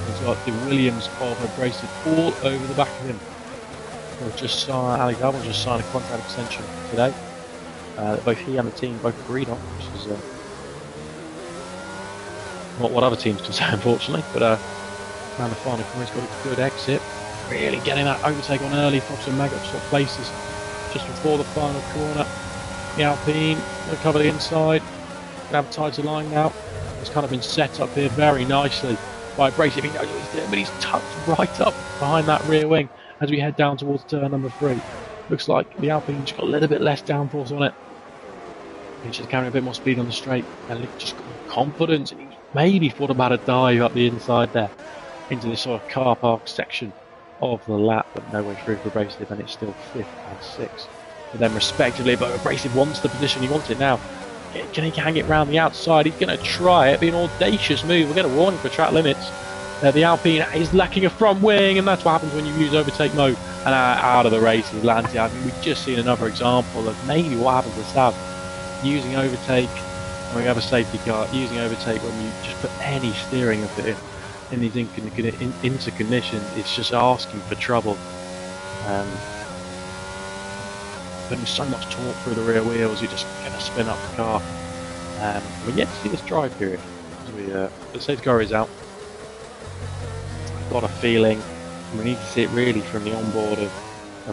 He's got the Williams of Abrasive all over the back of him. We've just signed, Alex Albon just signed a contract extension today. Both he and the team both agreed on, which is not what other teams can say, unfortunately. But around the final corner, he's got a good exit. Really getting that overtake on early. Fox and Maggot swap places just before the final corner. The Alpine will cover the inside. Gonna have a tighter line now. It's kind of been set up here very nicely by Abrasive. He knows what he's doing, but he's tucked right up behind that rear wing as we head down towards turn number 3. Looks like the Alpine's got a little bit less downforce on it. He's just carrying a bit more speed on the straight, and he's just got confidence. And he maybe thought about a dive up the inside there into this sort of car park section of the lap, but no way through for Abrasive, and it's still 5th and 6th for them respectively. But Abrasive wants the position, he wants it now. Can he hang it round the outside? He's going to try it. Be an audacious move. We'll get a warning for track limits. The Alpine is lacking a front wing, and that's what happens when you use overtake mode. And out of the race is Lanty. I mean, we've just seen another example of maybe what happens to Stab using overtake when we have a safety car, using overtake when you just put any steering of it in. in these interconditions, it's just asking for trouble. Putting so much torque through the rear wheels, you're just going to spin up the car. We're yet to see this drive period. The safety car is out. I've got a feeling we need to see it really from the onboard of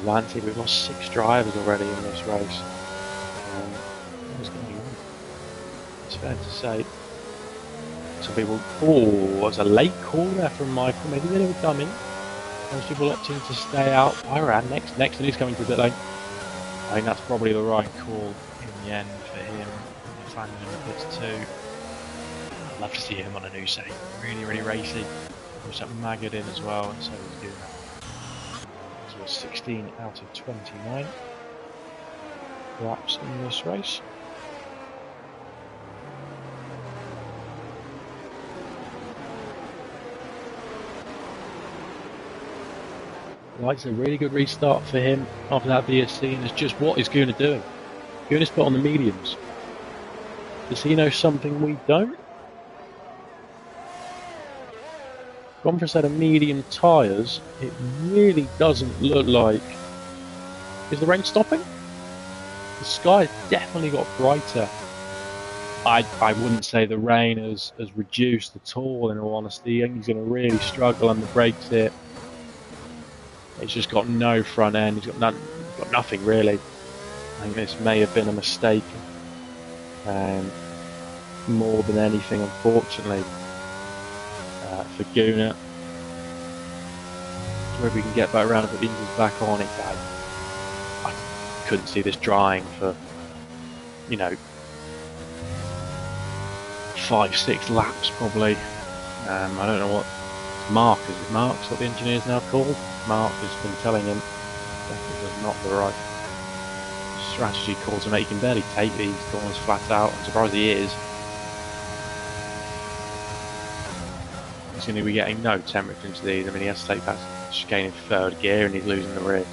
Lancia. We've lost 6 drivers already in this race. What's going on? It's fair to say. Some people, there's a late call there from Michael, maybe a bit of a dummy. Most people opting to stay out. Iran next and he's coming to the pit lane. I think that's probably the right call in the end for him. Nathaniel in the pits too. I'd love to see him on a new set. Really, really racy. There's that maggot in as well, and so he's doing that. So we're 16 out of 29 laps in this race. Likes a really good restart for him after that VSC, and it's just what is Gunnar doing? Gunnar's put on the mediums. Does he know something we don't? Gone for a set of medium tyres. It really doesn't look like... Is the rain stopping? The sky has definitely got brighter. I wouldn't say the rain has reduced at all, in all honesty. I think he's going to really struggle on the brakes here. He's just got no front end. He's got nothing really. I think this may have been a mistake, more than anything, unfortunately, for Gunnar. Whether we can get back around and put the engines back on it, I couldn't see this drying for, 5-6 laps probably. I don't know what Mark is. Mark's what the engineer's now called. Mark has been telling him that it was not the right strategy call to make. He can barely take these corners flat out. I'm surprised he is. He's going to be getting no temperature into these. I mean, he has to take that chicane in 3rd gear and he's losing the rear.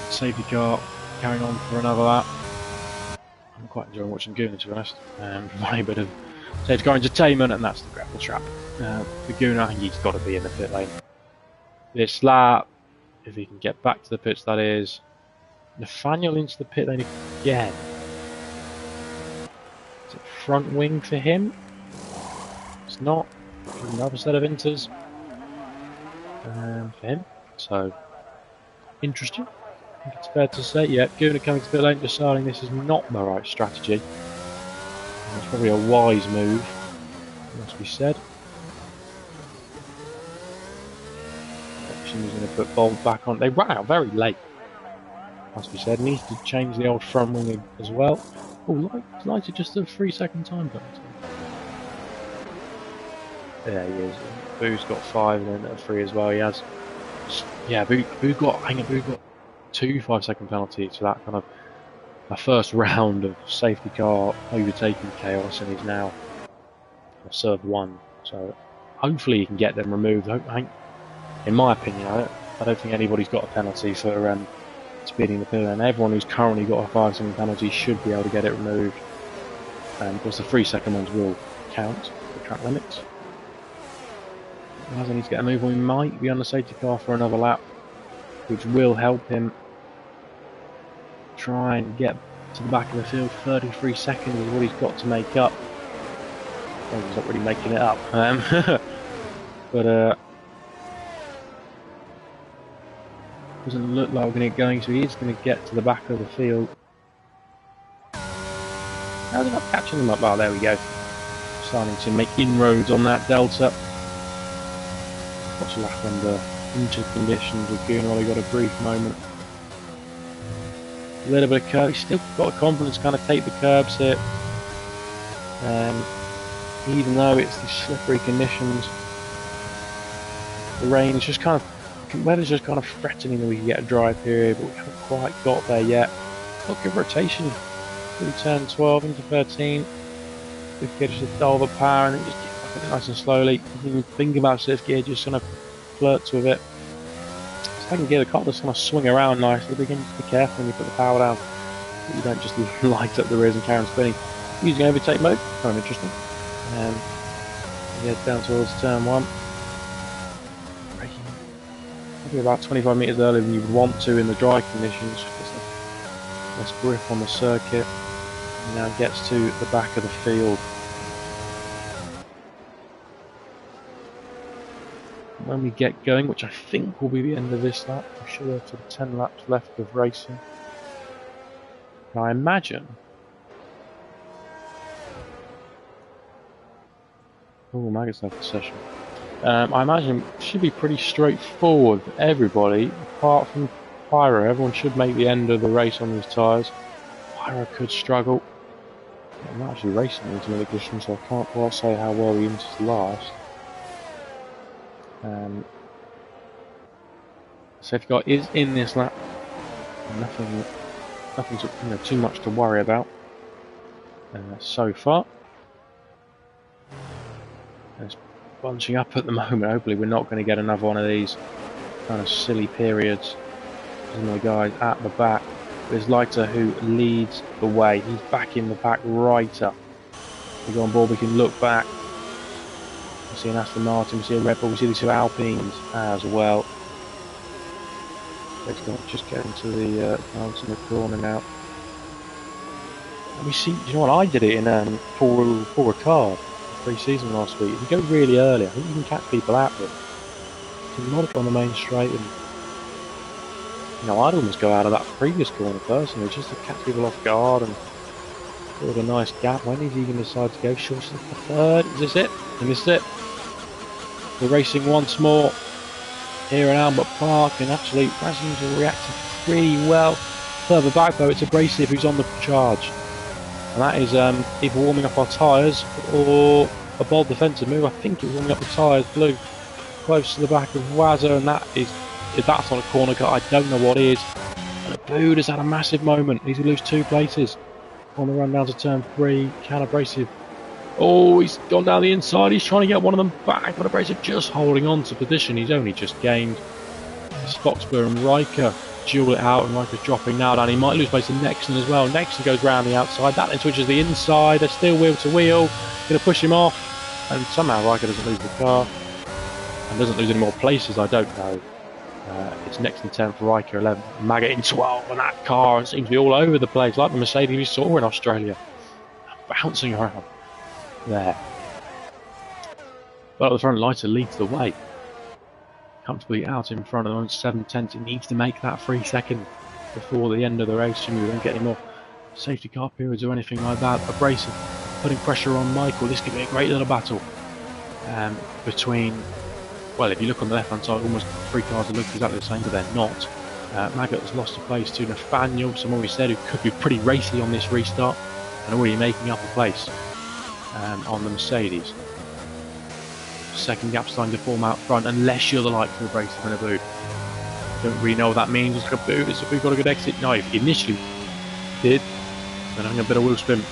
Safety car carrying on for another lap. I'm quite enjoying watching Gunnar, to be honest. Providing a bit of safety car entertainment, and that's the grapple trap. For Gunnar, I think he's got to be in the pit lane. This lap, if he can get back to the pits, that is. Nathaniel into the pit lane again. Is it front wing for him? It's not. Another set of inters for him. So, interesting. I think it's fair to say, yeah, Gunnar coming to pit lane, deciding this is not the right strategy. It's probably a wise move, must be said. He's going to put Bolt back on. They ran out very late, must be said. Needs to change the old front wing as well. Oh, lighter just a 3-second time penalty. There he is. Boo's got 5 and then a 3 as well. He has. Yeah, Boo got 2 5-second penalties for that kind of a first round of safety car overtaking chaos, and he's now served 1. So hopefully he can get them removed. I think, in my opinion, I don't think anybody's got a penalty for speeding the pit lane. Everyone who's currently got a 5-second penalty should be able to get it removed. And of course the 3-second ones will count for track limits. As he needs to get a move on, he might be on the safety car for another lap, which will help him try and get to the back of the field. 33 seconds is what he's got to make up. Well, he's not really making it up. But doesn't look like we're going to get going, so he is going to get to the back of the field. How's he not catching them up? Oh, there we go. Starting to make inroads on that delta. Watch a lap under winter conditions with Gunnar. Only got a brief moment. A little bit of curve. He's still got the confidence to kind of take the curbs here. Even though it's the slippery conditions, the rain is just kind of, the weather's just kind of threatening that we can get a dry period, but we haven't quite got there yet. Look at rotation through turn 12 into 13. We can just dull the power and then just get back nice and slowly. You can think about fifth gear, just kind of flirts with it. Second gear, the car just kind of swing around nicely. But again, just be careful when you put the power down. You don't just light up the rears and carry on spinning. using overtake mode, kind of interesting. Yeah, down towards turn 1. Braking probably about 25 metres earlier than you would want to in the dry conditions. Less grip on the circuit. And now gets to the back of the field. When we get going, which I think will be the end of this lap, I'm sure there are sort of 10 laps left of racing. And I imagine. Oh, Maggot's left the session. I imagine it should be pretty straightforward for everybody, apart from Pyro. Everyone should make the end of the race on these tyres. Pyro could struggle. I'm not actually racing into the conditions, so I can't quite say how well he enters last. Safety car is in this lap. Nothing too much to worry about so far. It's bunching up at the moment. Hopefully we're not going to get another one of these kind of silly periods. Some of the guys at the back. There's Leiter who leads the way. He's back in the pack right up. We go on board, we can look back. We see an Aston Martin, we see a Red Bull, we see the 2 Alpines as well. Let's just get into the dance in the corner now. And we see, you know what, I did it in Paul Ricard pre-season last week. If you go really early, I think you can catch people out there. You can not on the main straight, and you know, I'd almost go out of that previous corner personally, just to catch people off guard and build a nice gap. When is he going to decide to go short to the third? Is this it? And this is it. We're racing once more here at Albert Park, and actually Razzing's are reacting pretty well. Further back though, it's Abrasive who's on the charge. And that is either warming up our tyres or a bold defensive move. I think it was warming up the tyres. Blue close to the back of Wazza, and if that's not a corner cut, I don't know what is. And Abood has had a massive moment. He's going to lose 2 places on the run down to turn 3. Can Abrasive. Oh, he's gone down the inside. He's trying to get one of them back, but Abrasive just holding on to position. He's only just gained. Foxburgh and Riker duel it out, and Riker's dropping now down. He might lose place to Nexon as well. Nexon goes round the outside. That then switches the inside. They're still wheel to wheel. Going to push him off, and somehow Riker doesn't lose the car and doesn't lose any more places. I don't know. It's next in 10 for Riker, 11. Maggot in 12, and that car seems to be all over the place, like the Mercedes we saw in Australia. Bouncing around there. But at the front, Leiter leads the way. Comfortably out in front of them, 7/10. It needs to make that 3 seconds before the end of the race. We don't get any more safety car periods or anything like that. Abrasive putting pressure on Michael. This could be a great little battle between. Well, if you look on the left-hand side, almost 3 cars that look exactly the same, but they're not. Maggot has lost a place to Nathaniel, someone we said who could be pretty racy on this restart, and already making up a place on the Mercedes. Second gap starting to form out front, unless you're the likes of Abrasive and Abood. Don't really know what that means. It's like Abood, as if we've got a good exit. No, he initially did, but having a bit of wheel spin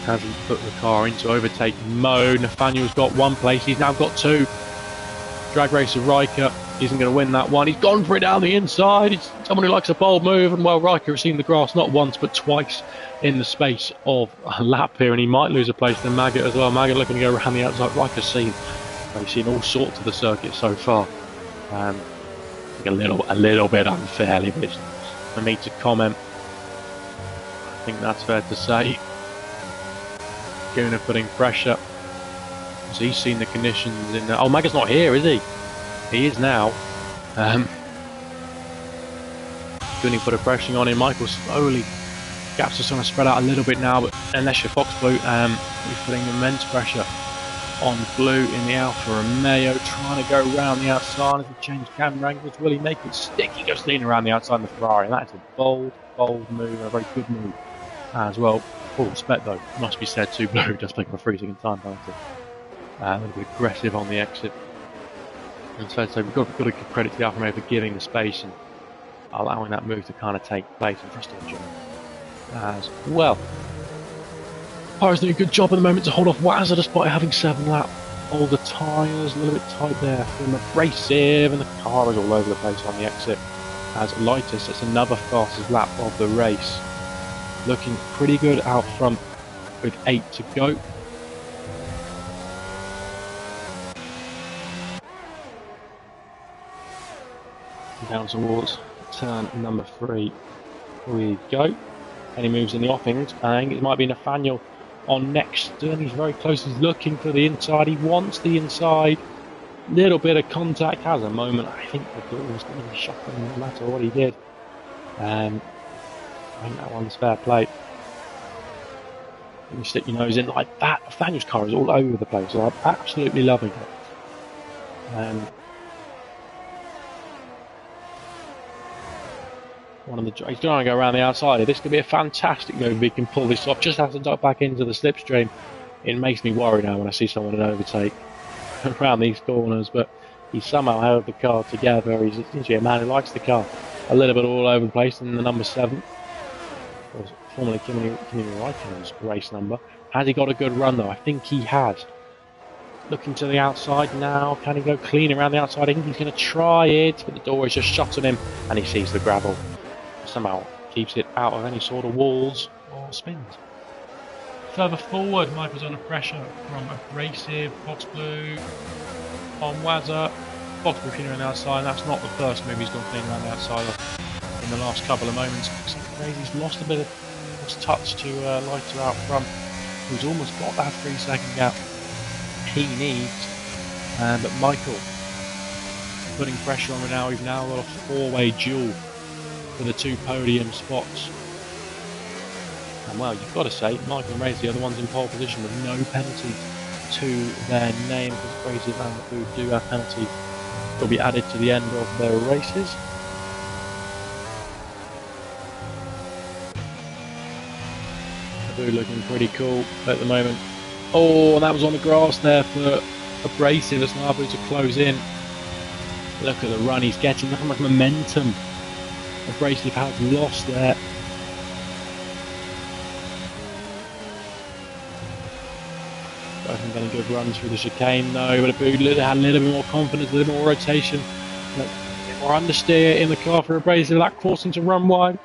hasn't put the car into overtake mode. Nathaniel's got 1 place, he's now got 2. Drag racer Riker isn't going to win that one. He's gone for it down the inside. It's someone who likes a bold move, and well, Riker has seen the grass not once but twice in the space of a lap here, and he might lose a place to Maggot as well. Maggot looking to go around the outside. Riker's seen all sorts of the circuit so far. I think a little bit unfairly, but it's for me to comment. I think that's fair to say. Guna putting pressure. So he's seen the conditions in. Oh, Maggot's not here, is he? He is now. Gunning put a pressure on him. Michael slowly. Gaps are starting to spread out a little bit now, but unless you're Fox Blue, he's putting immense pressure on Blue in the Alfa Romeo, trying to go around the outside as he changes camera angles. Will he make it stick? He goes leaning around the outside of the Ferrari, and that is a bold move, and a very good move as well. Full respect though, must be said to Blue, just making a 3-second time penalty. A little bit aggressive on the exit. And so we've got to give credit to the Alfa Romeo for giving the space and allowing that move to kind of take place, and for us to enjoy as well. Pyro's doing a good job at the moment to hold off Wazza despite having 7 lap older tyres. A little bit tight there from Abrasive, and the car is all over the place on the exit as Leiter sets another fastest lap of the race. Looking pretty good out front with 8 to go. Down towards turn number 3 we go, and he moves in the offings. I think it might be Nathaniel on next turn. He's very close, he's looking for the inside, he wants the inside. Little bit of contact, has a moment. I think the door was going to be shocking no matter what he did. I think that one's fair play. You stick your nose in like that. Nathaniel's car is all over the place. I'm absolutely loving it. He's trying to go around the outside here. This could be a fantastic move if he can pull this off. Just has to duck back into the slipstream. It makes me worry now when I see someone in overtake around these corners, but he somehow held the car together. He's essentially a man who likes the car. A little bit all over the place in the number 7. Formerly Kimi Raikkonen's race number. Has he got a good run though? I think he has. Looking to the outside now. Can he go clean around the outside? I think he's going to try it, but the door is just shut on him and he sees the gravel. Somehow keeps it out of any sort of walls or spins. Further forward, Michael's under pressure from Abrasive, Fox Blue, on Wazza. Fox Blue clean around the outside. That's not the first move he's gone clean around the outside of in the last couple of moments. He's lost a bit of touch to Lighter out front, who's almost got that 3-second gap he needs. But Michael putting pressure on him now. We've now got a 4-way duel for the 2 podium spots. And well, you've got to say, Michael and Ray's the other ones in pole position with no penalties to their name, because Abrasive and Abu do have penalties that will be added to the end of their races. Abu looking pretty cool at the moment. Oh, and that was on the grass there for Abrasive. It's now Abu to close in. Look at the run he's getting, how much momentum Abrasive has lost there. Both of them getting good runs through the chicane though, but Abu had a little bit more confidence, a little more rotation, a bit more understeer in the car for Abrasive. That caused him to run wide.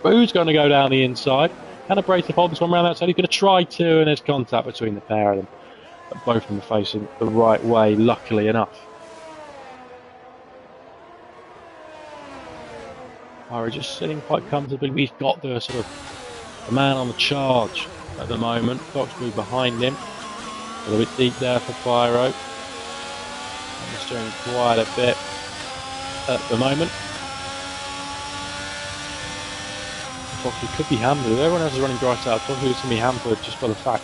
Abu's going to go down the inside. Can Abrasive hold this one around the outside? He's going to try to, and there's contact between the pair of them. But both of them are facing the right way, luckily enough. Are just sitting quite comfortably. He's got the sort of the man on the charge at the moment. Fox Blue behind him. A little bit deep there for Pyro. And he's doing quite a bit at the moment. Fox Blue could be hampered. If everyone else is running right out, Fox Blue is going to be hampered just by the fact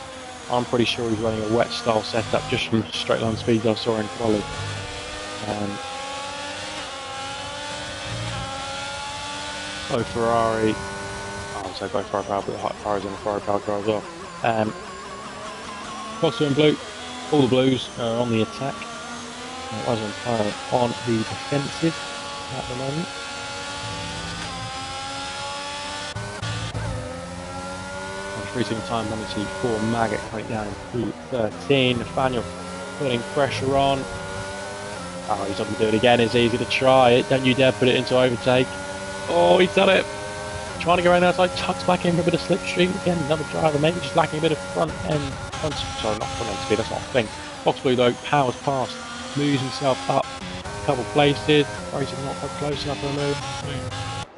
I'm pretty sure he's running a wet style setup just from the straight line speeds I saw in quali. Both Ferrari, I would say both Ferrari power, but Ferrari's in the Ferrari power car as well. Fox Blue and Blue, all the Blues are on the attack. Wazza and Pyro on the defensive at the moment. Increasing time penalty for Maggot coming down in P13. Nathaniel putting pressure on. Oh, he's not going to do it again, is he? He's going to try it. Don't you dare put it into overtake. Oh, he's done it. Trying to go around the outside, tucks back in for a bit of slipstream. Again, another driver, maybe just lacking a bit of front end. Sorry, not front end speed, that's not a thing. Fox Blue though, powers past, moves himself up a couple places. Racing not quite close enough to the move.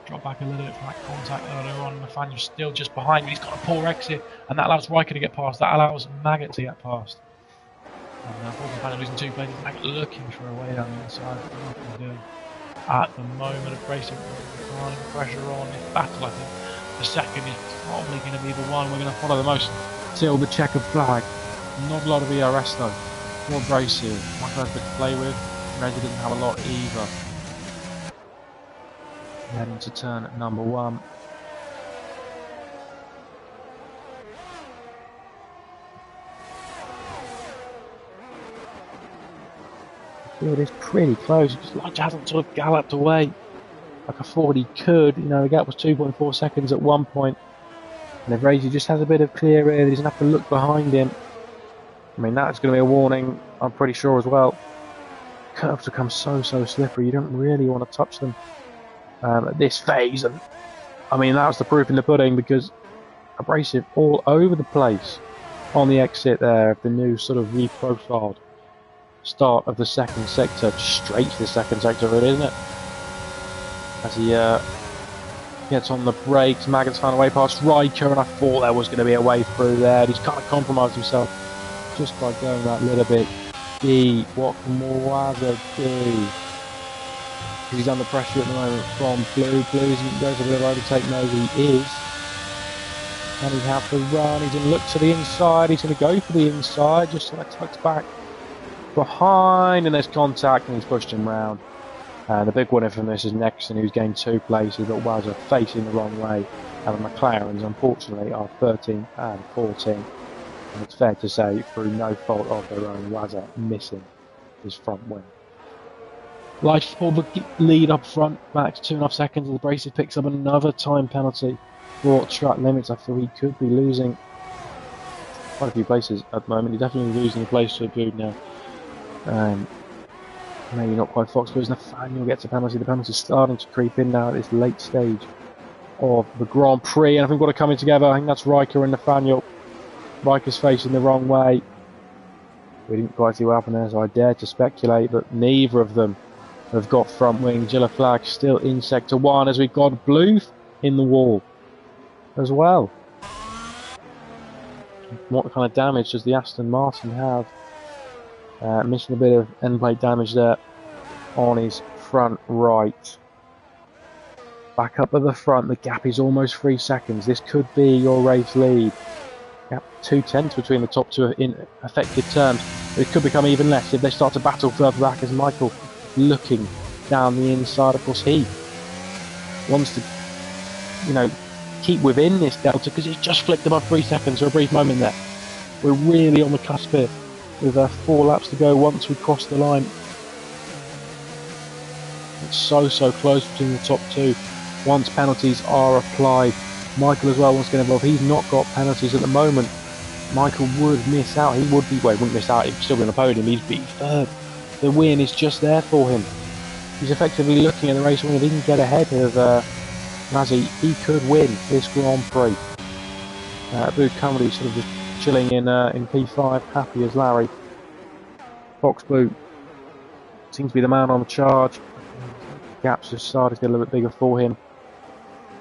Drop back a little bit for that contact earlier on. Nathaniel's still just behind, but he's got a poor exit, and that allows Riker to get past. That allows Maggot to get past. And Nathaniel losing 2 places. Maggot looking for a way down the inside. What are they doing? At the moment, Abrasive applying pressure on his battle. I think the second is probably going to be the one we're going to follow the most till the checkered flag. Not a lot of ERS though. More Abrasive. Michael has a bit to play with. Reggie doesn't have a lot either. Heading to turn number 1. It is pretty close. Lodge hasn't sort of galloped away like I thought he could. You know, the gap was 2.4 seconds at one point. And if Razy just has a bit of clear air, he doesn't have to look behind him. I mean, that's going to be a warning, I'm pretty sure as well. Curves become so slippery, you don't really want to touch them at this phase. And I mean, that was the proof in the pudding, because Abrasive all over the place. on the exit there of the new sort of reprofiled start of the second sector, straight to the second sector really, isn't it? As he gets on the brakes, Maggot's found a way past Riker, and I thought there was going to be a way through there. He's kind of compromised himself just by going that little bit deep. What can Mowaza do? He's under pressure at the moment from Blue. Blue isn't going to be able to overtake. No, he is. And he have to run. He's going to look to the inside. He's going to go for the inside. Just sort of tucks back behind, and there's contact, and he's pushed him round. And the big winner from this is Nexon, who's gained 2 places, but Wazza facing the wrong way. And the McLarens, unfortunately, are 13 and 14. And it's fair to say, through no fault of their own, Wazza missing his front wing. Light for the lead up front, back to 2.5 seconds. The Braces picks up another time penalty for track limits. I feel he could be losing quite a few places at the moment. He's definitely losing a place to a boot now. Maybe not quite Fox, but Nathaniel gets a penalty. The penalty's starting to creep in now at this late stage of the Grand Prix, and I think we've got to coming together. I think that's Riker and Nathaniel. Riker's facing the wrong way. We didn't quite see what happened there, so I dare to speculate, but neither of them have got front wing. Gilla Flag still in sector 1 as we've got Blue in the wall as well. What kind of damage does the Aston Martin have? Missing a bit of end plate damage there on his front right. Back up at the front, the gap is almost 3 seconds. This could be your race lead. Gap 2/10 between the top two in effective terms. It could become even less if they start to battle further back, as Michael looking down the inside. Of course, he wants to, keep within this delta because it's just flicked above 3 seconds for a brief moment there. We're really on the cusp here with 4 laps to go once we cross the line. It's so close between the top two once penalties are applied. Michael as well wants to get involved. He's not got penalties at the moment. Michael would miss out. He would be, well, he wouldn't miss out, he'd still be on the podium. He'd be third. The win is just there for him. He's effectively looking at the race win. If he can get ahead of Razzie, he could win this Grand Prix. Boo currently sort of just chilling in P5, happy as Larry. Fox Blue seems to be the man on the charge. Gaps have started to get a little bit bigger for him.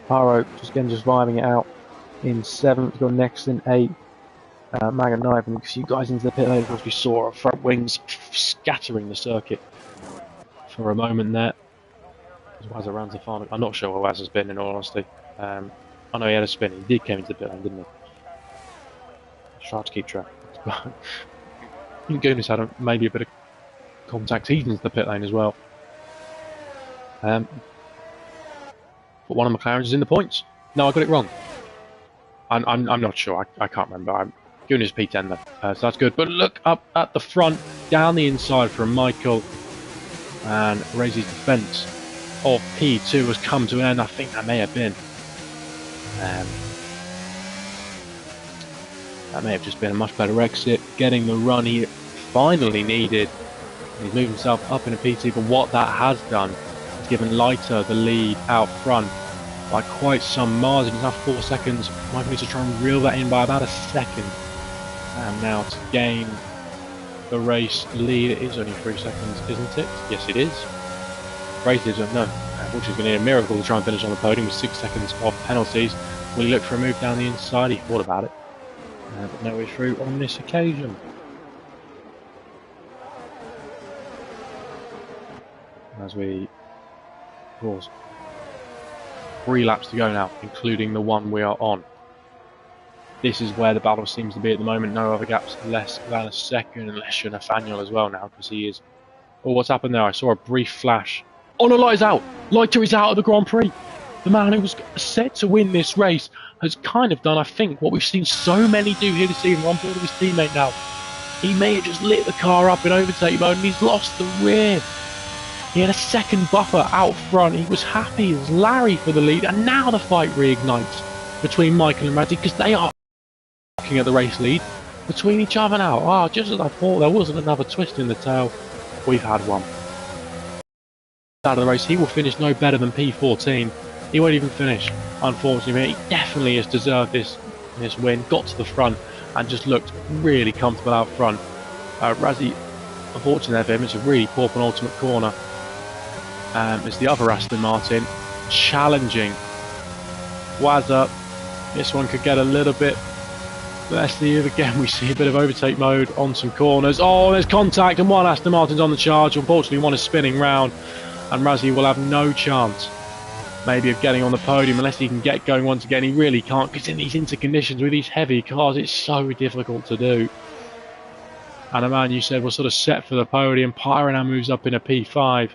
Paro just vibing it out in 7th. We've got next in 8th. Mag and 9th, and a few guys into the pit lane. Of course, we saw our front wings scattering the circuit for a moment there. As Wazza runs the final. I'm not sure where Wazza's been, in all honesty. I know he had a spin. He did come into the pit lane, didn't he? It's hard to keep track. Goodness had maybe a bit of contact. He's into the pit lane as well. But one of McLaren's is in the points. No, I got it wrong. I'm not sure. I can't remember. I'm giving his P10 though, so that's good. But look up at the front, down the inside from Michael, and Razy's defence of P2 has come to an end. I think that may have been. That may have just been a much better exit, getting the run he finally needed. He's moved himself up in a P2, but what that has done is given Leiter the lead out front by quite some margin. He's now 4 seconds. Michael needs to try and reel that in by about a second. And now to gain the race lead. It is only 3 seconds, isn't it? Yes, it is. Race is no. Which is going to need a miracle to try and finish on the podium with 6 seconds off penalties. Will he look for a move down the inside? He thought about it. But no way through on this occasion. As we, of course, 3 laps to go now, including the one we are on. This is where the battle seems to be at the moment. No other gaps less than a second, unless you're Nathaniel as well now, because he is. Oh, what's happened there? I saw a brief flash. Oh no, Lighter's out! Lighter is out of the Grand Prix! The man who was set to win this race has kind of done, I think, what we've seen so many do here this season on board with his teammate now. He may have just lit the car up in overtake mode and he's lost the rear. He had a second buffer out front. He was happy as Larry for the lead, and now the fight reignites between Michael and Radzi because they are looking at the race lead between each other now. Ah, just as I thought, there wasn't another twist in the tail. We've had one. Out of the race, he will finish no better than P14. He won't even finish, unfortunately. He definitely has deserved this in this win, got to the front and just looked really comfortable out front. Razzie, unfortunately for him, it's a really poor penultimate corner. It's the other Aston Martin challenging Wazza. This one could get a little bit less than again. We see a bit of overtake mode on some corners. Oh, there's contact, and one Aston Martin's on the charge. Unfortunately, one is spinning round, and Razzie will have no chance, maybe, of getting on the podium unless he can get going once again. He really can't, because in these interconditions with these heavy cars, it's so difficult to do. And a man you said was sort of set for the podium. Pyro now moves up in a P5,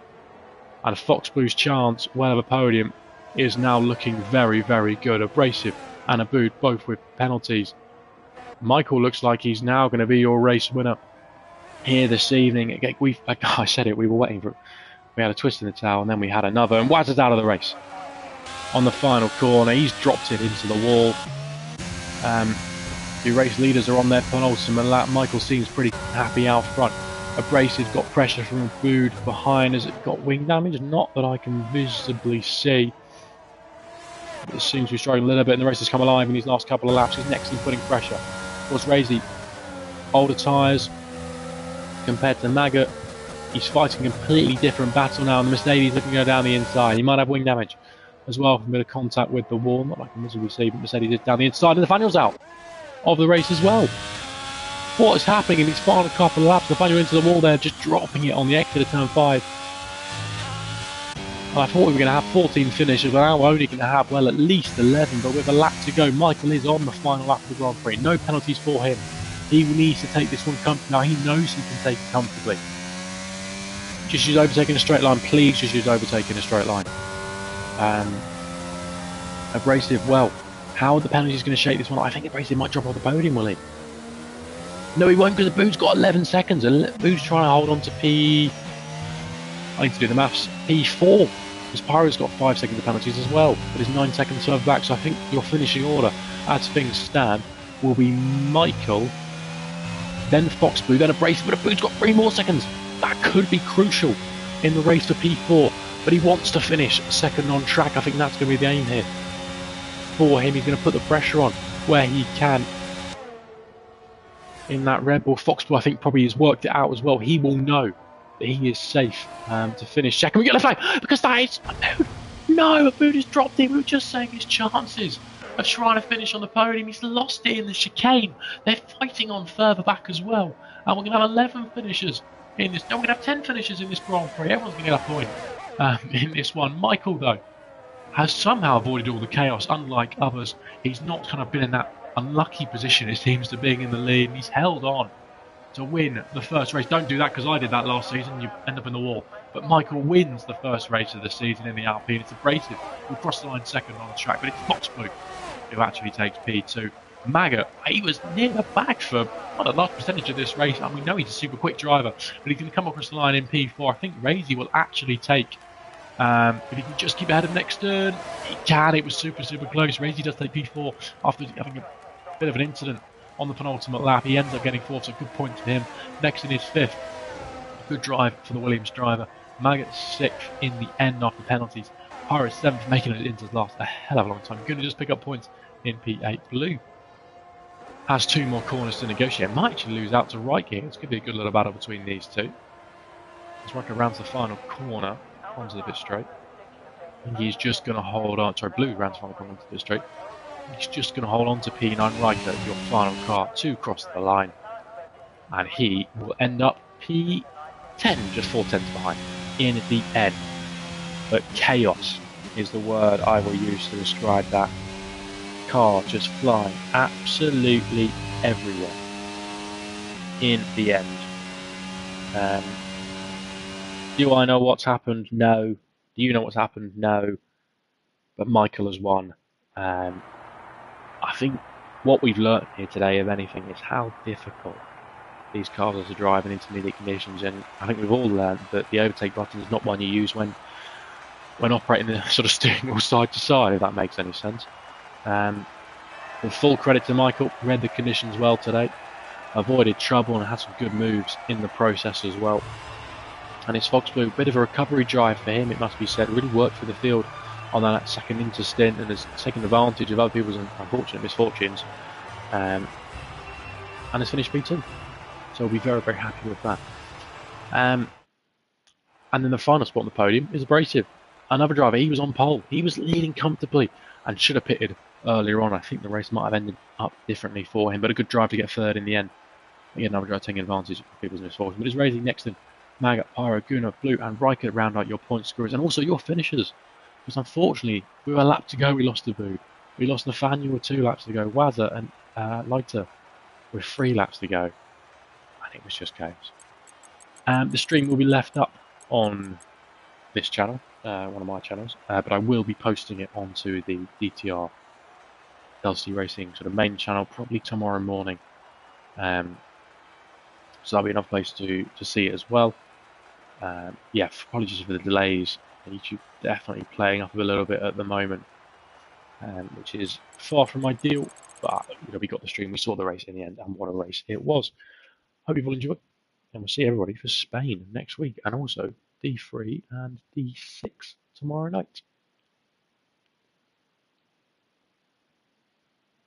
and Fox Blue's chance, well, of a podium is now looking very, very good. Abrasive and Aboud both with penalties. Michael looks like he's now going to be your race winner here this evening. I said it, we were waiting for it. We had a twist in the tail and then we had another, and Waz is out of the race. On the final corner, he's dropped it into the wall. The race leaders are on their penultimate lap. Michael seems pretty happy out front. Abrasive got pressure from Aboud behind. Has it got wing damage? Not that I can visibly see. It seems to be struggling a little bit, and the race has come alive in these last couple of laps. He's next in putting pressure. Of course, Razzie, older tyres compared to Maggot. He's fighting a completely different battle now, and the Mercedes looking to go down the inside. He might have wing damage as well from a bit of contact with the wall. Not like I can visibly see, but Mercedes is down the inside, and Nathaniel's out of the race as well. What is happening in these final couple of laps? Nathaniel into the wall there, just dropping it on the exit of turn 5. I thought we were going to have 14 finishes, but now we're only going to have, well, at least 11. But with a lap to go, Michael is on the final lap of the Grand Prix. No penalties for him. He needs to take this one comfortably. Now, he knows he can take it comfortably. Just use overtaking a straight line. Please just use overtaking a straight line. Abrasive, well, how are the penalties going to shake this one? I think Abrasive might drop off the podium, will he? No, he won't, because Aboud's got 11 seconds. Aboud's trying to hold on to I need to do the maths. P4. Because Pyro's got 5 seconds of penalties as well, but he's 9 seconds further back. So I think your finishing order, as things stand, will be Michael, then Fox Blue, then Abrasive, but Aboud's got 3 more seconds. That could be crucial in the race for P4, but he wants to finish second on track. I think that's going to be the aim here for him. He's going to put the pressure on where he can in that Red Bull. Fox Blue, I think, probably has worked it out as well. He will know that he is safe to finish second. We get the flag because that is Aboud. No, Aboud has dropped it. We were just saying his chances of trying to finish on the podium. He's lost it in the chicane. They're fighting on further back as well. And we're going to have 11 finishers in this. No, we're going to have 10 finishers in this Grand Prix. Everyone's going to get a point in this one. Michael, though, has somehow avoided all the chaos. Unlike others, he's not kind of been in that unlucky position, it seems, to being in the lead. He's held on to win the first race. Don't do that, because I did that last season. You end up in the wall. But Michael wins the first race of the season in the Alpine. It's Abrasive who crossed the line second on the track, but it's Fox Blue who actually takes P2. Maggot, he was near the back for quite a large percentage of this race, and we know he's a super quick driver, but he's going to come across the line in P4. I think Razzie will actually take, if he can just keep ahead of next turn, he can. It was super close. Razzie does take P4 after having a bit of an incident on the penultimate lap. He ends up getting 4th, so good point to him. Next in his 5th. Good drive for the Williams driver. Maggot 6th in the end after penalties. Pyro 7th, making it into last a hell of a long time. Going to just pick up points in P8. Blue has 2 more corners to negotiate. Might actually lose out to right here. It's going to be a good little battle between these two. As Riker rounds the final corner onto the pit straight. And he's just going to hold on. Sorry, Blue rounds the final corner onto the pit straight. He's just going to hold on to P9 Riker, your final car, to cross the line. And he will end up P10, just 4 tenths behind, in the end. But chaos is the word I will use to describe that. Car just flying absolutely everywhere in the end. Do I know what's happened? No. Do you know what's happened? No. But Michael has won. I think what we've learnt here today, if anything, is how difficult these cars are to drive in intermediate conditions. And I think we've all learnt that the overtake button is not one you use when operating the sort of steering wheel side to side, if that makes any sense. With full credit to Michael, read the conditions well today, avoided trouble and had some good moves in the process as well. And it's Fox Blue, a bit of a recovery drive for him, it must be said. Really worked for the field on that second interstint and has taken advantage of other people's unfortunate misfortunes, and has finished P2. So we'll be very, very happy with that. And then the final spot on the podium is Abrasive. Another driver, he was on pole. He was leading comfortably and should have pitted earlier on. I think the race might have ended up differently for him, but a good drive to get third in the end. Again, another driver taking advantage of people's misfortune. But he's racing next to Maga, Pyro, Gunnar, Blue, and Riker round out your point scorers and also your finishers. Because unfortunately, with a lap to go, we lost Abu. We lost Nathaniel with 2 laps to go. Wazza and Leiter with 3 laps to go. And it was just chaos. The stream will be left up on this channel, one of my channels, but I will be posting it onto the DTR LC Racing sort of main channel probably tomorrow morning. So that'll be enough place to see it as well. Yeah, apologies for the delays. YouTube definitely playing up a little bit at the moment, which is far from ideal. But we got the stream, we saw the race in the end, and what a race it was. Hope you've all enjoyed, and we'll see everybody for Spain next week, and also D3 and D6 tomorrow night.